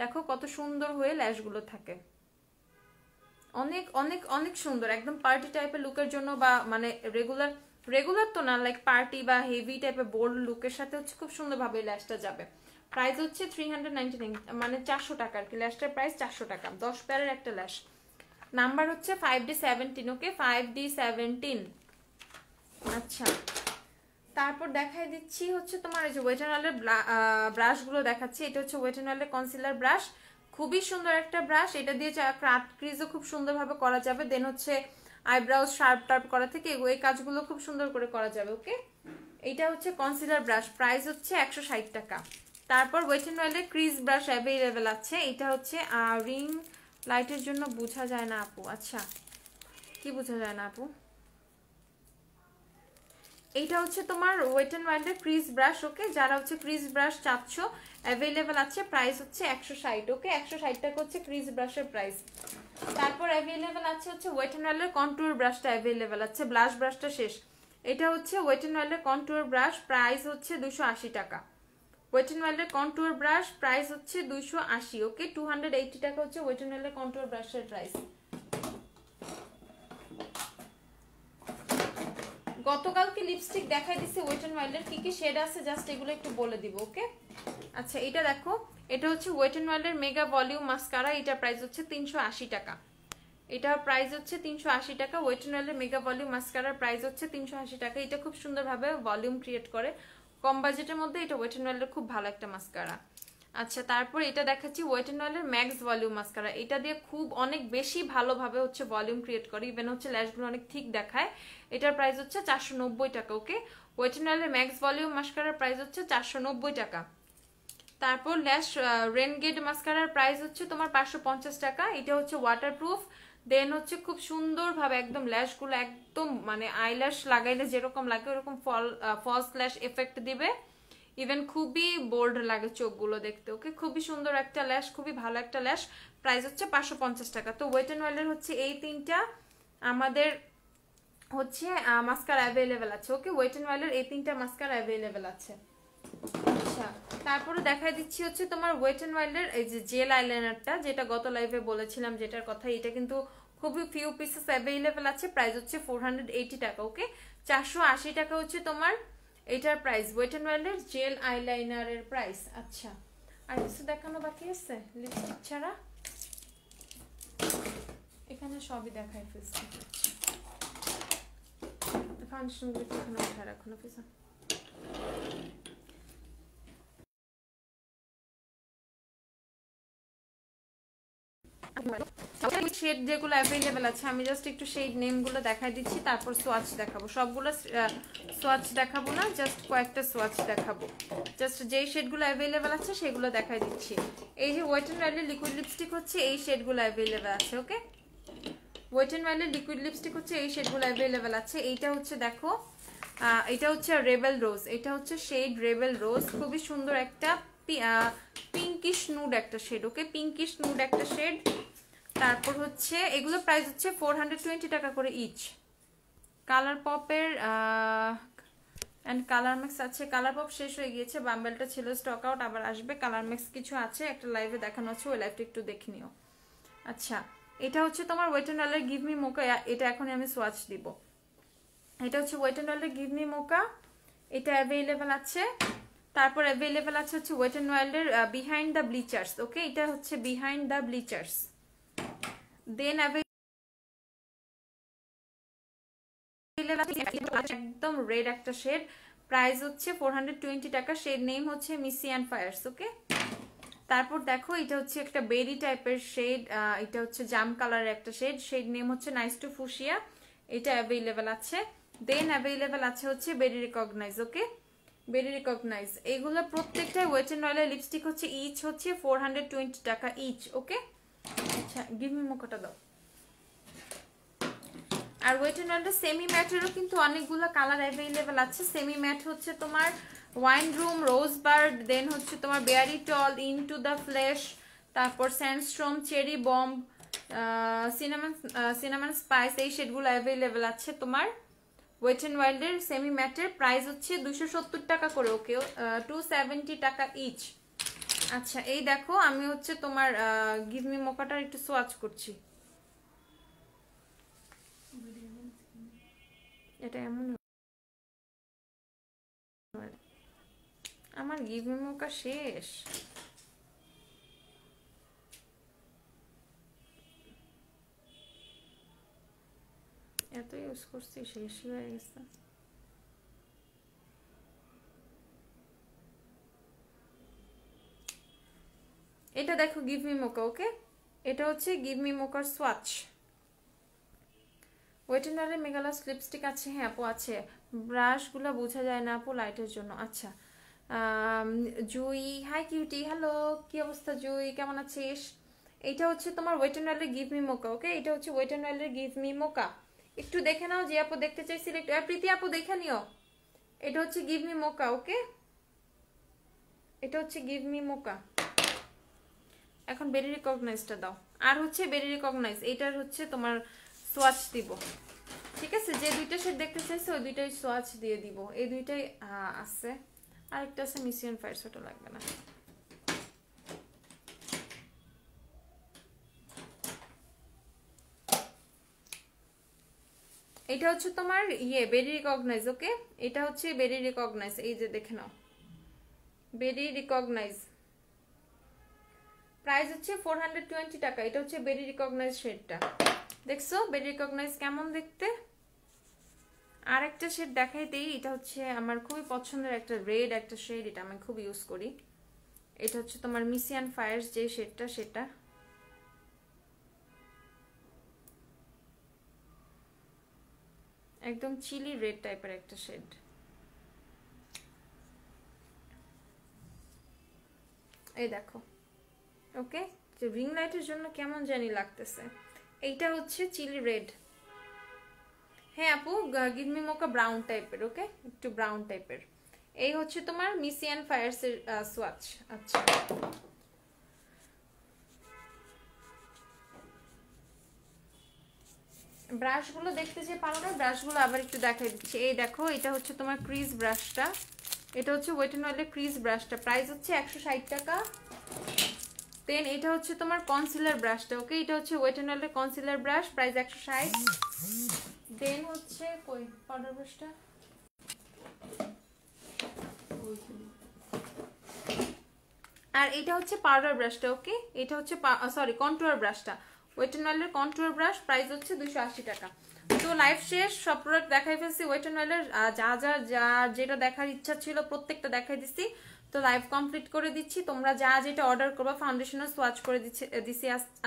দেখো কত সুন্দর হয়ে ল্যাশগুলো থাকে, অনেক অনেক অনেক সুন্দর, একদম পার্টি টাইপের লুকের জন্য বা মানে রেগুলার রেগুলার তো না, লাইক পার্টি বা হেভি টাইপের বোল্ড লুকের সাথে হচ্ছে খুব সুন্দরভাবে ল্যাশটা যাবে। প্রাইস হচ্ছে 399, মানে 400 টাকা আর কি, ল্যাশটার প্রাইস 400 টাকা, 10 পেয়ারের একটা ল্যাশ। নাম্বার হচ্ছে 5D17। ওকে 5D17। আচ্ছা তারপর দেখাই দিচ্ছি হচ্ছে তোমার এই যে ওয়েট এন্ড ওয়াইল্ডের ব্রাশ গুলো দেখাচ্ছি। এটা হচ্ছে ওয়েট এন্ড ওয়াইল্ডের কনসিলার ব্রাশ, খুবই সুন্দর একটা ব্রাশ, এটা দিয়ে ক্রাফট ক্রিজও খুব সুন্দরভাবে করা যাবে। দেন হচ্ছে আইব্রাউজ শার্প টার্প করা থেকে এই কাজগুলো খুব সুন্দর করে করা যাবে। ওকে এটা হচ্ছে কনসিলার ব্রাশ, প্রাইস হচ্ছে 160 টাকা। তারপর ওয়েট এন্ড ওয়াইল্ডের ক্রিজ ব্রাশ অ্যাভেলেবেল আছে, এটা হচ্ছে রিং লাইটের জন্য বোঝা যায় না আপু। আচ্ছা কি বোঝা যায় না আপু? এইটা হচ্ছে তোমার ওয়েট এন্ড ওয়াইল্ডের ক্রিজ ব্রাশ। ওকে যারা হচ্ছে ক্রিজ ব্রাশ চাচ্ছ অ্যাভেলেবেল আছে, প্রাইস হচ্ছে 160। ওকে 160 টাকা হচ্ছে ক্রিজ ব্রাশের প্রাইস। তারপর অ্যাভেলেবেল আছে হচ্ছে ওয়েট এন্ড ওয়াইল্ডের কন্টুর ব্রাশটা অ্যাভেলেবেল আছে, ব্লাশ ব্রাশটা শেষ। এটা হচ্ছে ওয়েট এন্ড ওয়াইল্ডের কন্টুর ব্রাশ, প্রাইস হচ্ছে 280 টাকা। ওয়েট এন্ড ওয়াইল্ডের কন্টুর ব্রাশ প্রাইস হচ্ছে 280। ওকে 280 টাকা হচ্ছে ওয়েট এন্ড ওয়াইল্ডের কন্টুর ব্রাশের প্রাইস। গতকালকে লিপস্টিক দেখাই দিছি ওয়েট এন্ড ওয়াইল্ডের, কি কি শেড আছে জাস্ট এগুলো একটু বলে দিব। ওকে আচ্ছা এটা দেখো, এটা হচ্ছে ওয়েট এন্ড ওয়াইল্ডের মেগা ভলিউম মাস্কারা, এটা প্রাইস হচ্ছে 380 টাকা। এটা প্রাইস হচ্ছে 380 টাকা। ওয়েট এন্ড ওয়াইল্ডের মেগা ভলিউম মাস্কারার প্রাইস হচ্ছে 380 টাকা। এটা খুব সুন্দরভাবে ভলিউম ক্রিয়েট করে, কম বাজেটের মধ্যে এটা ওয়েট এন্ড ওয়াইল্ডের খুব ভালো একটা মাস্কারা। আচ্ছা তারপর এটা দেখাচ্ছি ওয়েট এন্ড ওয়াইল্ডের ম্যাক্স ভলিউম মাস্কারা, এটা দিয়ে খুব অনেক বেশি ভালোভাবে হচ্ছে ভলিউম ক্রিয়েট করে, ইভেন হচ্ছে ল্যাশগুলো অনেক ঠিক দেখায়। এটার প্রাইস হচ্ছে 490 টাকা। ওকে ওয়েট এন্ড ওয়াইল্ডের ম্যাক্স ভলিউম মাস্কারার প্রাইস হচ্ছে 490 টাকা। তারপর ল্যাশ রেনগেট মাস্কারার প্রাইস হচ্ছে তোমার 550 টাকা। এটা হচ্ছে ওয়াটারপ্রুফ, দেন হচ্ছে খুব সুন্দরভাবে একদম ল্যাশগুলো একদম মানে আইল্যাশ লাগাইলে যেরকম লাগে ওরকম ফলস ল্যাশ এফেক্ট দিবে। ইভেন খুবই বোল্ড লাগে চোখগুলো দেখতে। ওকে, খুবই সুন্দর একটা ল্যাশ, খুবই ভালো একটা ল্যাশ। প্রাইস হচ্ছে 550 টাকা। তো ওয়েট অ্যান্ড ওয়াইল্ডের হচ্ছে এই তিনটা আমাদের হচ্ছে মাস্কারা অ্যাভেলেবেল আছে। ওকে, ওয়েট অ্যান্ড ওয়াইল্ডের এই তিনটা মাস্কারা অ্যাভেলেবেল আছে। আচ্ছা, তারপরে দেখাই দিচ্ছি হচ্ছে তোমার ওয়েট অ্যান্ড ওয়াইল্ডের এই যে জেল আইলাইনারটা, যেটা গত লাইভে বলেছিলাম যেটার কথা। এটা কিন্তু খুবই ফিউ পিসেস অ্যাভেলেবেল আছে। প্রাইস হচ্ছে 480 টাকা। ওকে, 480 টাকা হচ্ছে তোমার এটার প্রাইস, ওয়েট অ্যান্ড ওয়াইল্ডের জেল আইলাইনারের প্রাইস। আচ্ছা, আর কিছু দেখানো বাকি আছে লিপস্টিক ছাড়া? এখানে সবই দেখাই ফেলছি। ফাউন্ডেশনগুলো এখানে উঠে রাখো না ফিসা। শেড যেগুলো অ্যাভেলেবেল আছে আমি জাস্ট একটু শেড নেমগুলো দেখাই দিচ্ছি, তারপর সোয়াচ দেখাবো। সবগুলো সোয়াচ দেখাবো না, জাস্ট কয়েকটা সোয়াচ দেখাবো। জাস্ট যেই শেডগুলো অ্যাভেলেবেল আছে সেগুলো দেখাই দিচ্ছি। এই যে ওয়েট অ্যান্ড ওয়াইল্ডের লিকুইড লিপস্টিক হচ্ছে এই শেডগুলো অ্যাভেলেবেল আছে। ওকে, ওয়েট অ্যান্ড ওয়াইল্ডের লিকুইড লিপস্টিক হচ্ছে এই শেডগুলো অ্যাভেলেবেল আছে। এইটা হচ্ছে দেখো, এটা হচ্ছে রেবেল রোজ, এটা হচ্ছে শেড রেবেল রোজ। খুবই সুন্দর একটা পিঙ্কিশ নুড একটা শেড। ওকে, পিঙ্কিশ নুড একটা শেড। তারপর হচ্ছে এগুলো প্রাইস হচ্ছে 420 টাকা করে ইচ। কালার পপের অ্যান্ড কালার ম্যাক্স আছে। কালার পপ শেষ হয়ে গিয়েছে, বাম্বেলটা ছিল স্টক আউট, আবার আসবে। কালার ম্যাক্স কিছু আছে, একটা লাইভে দেখানো আছে, ওই লাইভটা একটু দেখে নিও। আচ্ছা, এটা হচ্ছে তোমার ওয়েট অ্যান্ড ওয়াইল্ডের গিভ মি মোকা। এটা এখন আমি সোয়াচ দিব। এটা হচ্ছে ওয়েট অ্যান্ড ওয়াইল্ডের গিভ মি মোকা, এটা অ্যাভেলেবেল আছে। তারপর অ্যাভেলেবেল আছে হচ্ছে ওয়েট অ্যান্ড ওয়াইল্ডের বিহাইন্ড দ্য ব্লিচার্স। ওকে, এটা হচ্ছে বিহাইন্ড দ্য ব্লিচার্স। দেন একদম রেড একটা শেড, প্রাইস হচ্ছে 420 টাকা। শেড নেম হচ্ছে মিসি অ্যান্ড ফায়ার্স। ওকে, তারপর দেখো এটা হচ্ছে একটা বেরি টাইপের শেড, এটা হচ্ছে জাম কালারের একটা শেড। শেড নেম হচ্ছে নাইস টু ফুশিয়া, এটা অ্যাভেলেবেল আছে। দেন অ্যাভেলেবেল আছে হচ্ছে বেরি রিকগনাইজ। ওকে, বেরি রিকগনাইজ এগুলো প্রত্যেকটা ওয়েট অ্যান্ড ওয়াইল্ডের লিপস্টিক হচ্ছে ইচ হচ্ছে 420 টাকা ইচ। ওকে, আচ্ছা গিভ মি মোকাটা দাও। আর ওয়েট অ্যান্ড ওয়াইল্ডের সেমি ম্যাটেরও কিন্তু অনেকগুলো কালার অ্যাভেলেবেল আছে। সেমি ম্যাট হচ্ছে তোমার ওয়াইন রুম, রোজবার্ড, দেন হচ্ছে তোমার বেয়ারি টল, ইনটু দ্য ফ্লেশ, তারপর স্যান্ডস্ট্রম, চেরি বম্ব, সিনামন স্পাইস, এই শেডগুলো অ্যাভেলেবেল আছে তোমার ওয়েট অ্যান্ড ওয়াইল্ডের সেমি ম্যাটের। প্রাইস হচ্ছে 270 টাকা করে। ওকে, 270 টাকা ইচ। আচ্ছা, এই দেখো আমি হচ্ছে তোমার গিভ মি মোকাটার একটু সোয়াচ করছি। এটা এমন আমার গিভ মি মোকা শেষ। এত ইউজ করছি শেষই হয়ে গেছে। এটা দেখো গিভ মি মোকা। ওকে, এটা হচ্ছে গিভ মি মোকার সোয়াচ। ওয়েট অ্যান্ড ওয়াইল্ডের মেগালাস লিপস্টিক আছে। হ্যাঁ আপু আছে, ব্রাশগুলো বোঝা যায় না আপু লাইটের জন্য। আচ্ছা, জুই হাই কিউটি, হ্যালো, কি অবস্থা জুই, কেমন আছিস? এটা হচ্ছে তোমার wait and ওয়াইল্ডের give me mocha. Okay, এটা হচ্ছে ওয়েট অ্যান্ড ওয়াইল্ডের গিভ মি মোকা। একটু দেখে নাও, যে আপু দেখতে চাই সিলেক্ট, প্রীতি আপু দেখে নিও। এটা হচ্ছে গিভ মি মোকা। ওকে, এটা হচ্ছে গিভ মি মোকা। এখন বেরি রিকগনাইজটা দাও। আর হচ্ছে বেরি রিকগনাইজ এটার হচ্ছে তোমার সোয়াচ দিব। ঠিক আছে, যে দুইটা শেড দেখতে চাইছে ওই দুইটাই সোয়াচ দিয়ে দিব। এই দুইটাই আছে, আরেকটা আছে মিসিয়ান ফায়ার্স, ওটা লাগবে না। এটা হচ্ছে তোমার বেরি রিকগনাইজ। ওকে, এটা হচ্ছে বেরি রিকগনাইজ, এই যে দেখে নাও বেরি রিকগনাইজ। প্রাইস হচ্ছে 420 টাকা। এটা হচ্ছে বেরি রিকগনাইজ শেডটা, দেখছো বেরি রিকগনাইজ কেমন দেখতে। আর একটা শেড দেখাই দেই, এটা হচ্ছে আমার খুবই পছন্দের একটা রেড একটা শেড, এটা আমি খুব ইউজ করি। এটা হচ্ছে তোমার মিসিয়ান ফায়ার্স যে শেডটা, সেটা একদম চিলি রেড টাইপের একটা শেড। এই দেখো। ওকে, যে রিং লাইটের জন্য কেমন জানি লাগতেছে, এইটা হচ্ছে চিলি রেড। হ্যাঁ আপু, গিভ মি মোকা ব্রাউন টাইপের, ওকে একটু ব্রাউন টাইপের। এই হচ্ছে তোমার মিসি অ্যান্ড ফায়ার্স এর সোয়াচ। আচ্ছা ব্রাশগুলো দেখতে যে পারো না, ব্রাশগুলো আবার একটু দেখাই দিচ্ছি। এই দেখো, এটা হচ্ছে তোমার ক্রিজ ব্রাশটা, এটা হচ্ছে ওয়েট এন্ড ওয়েলের ক্রিজ ব্রাশটা, প্রাইস হচ্ছে 160 টাকা। দেন এটা হচ্ছে তোমার কনসিলার ব্রাশটা, ওকে এটা হচ্ছে ওয়েট এন্ড ওয়েলের কনসিলার ব্রাশ, প্রাইস 160। দেন হচ্ছে কই পাউডার ব্রাশটা, আর এটা হচ্ছে পাউডার ব্রাশটা, ওকে এটা হচ্ছে সরি কন্টুয়ার ব্রাশটা, ওয়েট এন্ড ওয়েলের কন্টুয়ার ব্রাশ, প্রাইস হচ্ছে 280 টাকা। তো লাইভ শেষ, সব প্রোডাক্ট দেখাই ফেলছি ওয়েট এন্ড ওয়েলের, যা যা যা যেটা দেখার ইচ্ছা ছিল প্রত্যেকটা দেখাই দিচ্ছি। তো লাইভ কমপ্লিট করে দিচ্ছি, তোমরা যা যেটা অর্ডার করবা ফাউন্ডেশনাল সোয়াচ করে দিচ্ছি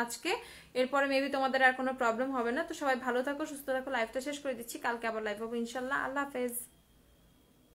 আজকে, এরপরে মেবি তোমাদের আর কোনো প্রবলেম হবে না। তো সবাই ভালো থাকো, সুস্থ থাকো, লাইভটা শেষ করে দিচ্ছি, কালকে আবার লাইভ হবো ইনশাল্লাহ। আল্লাহ হাফেজ।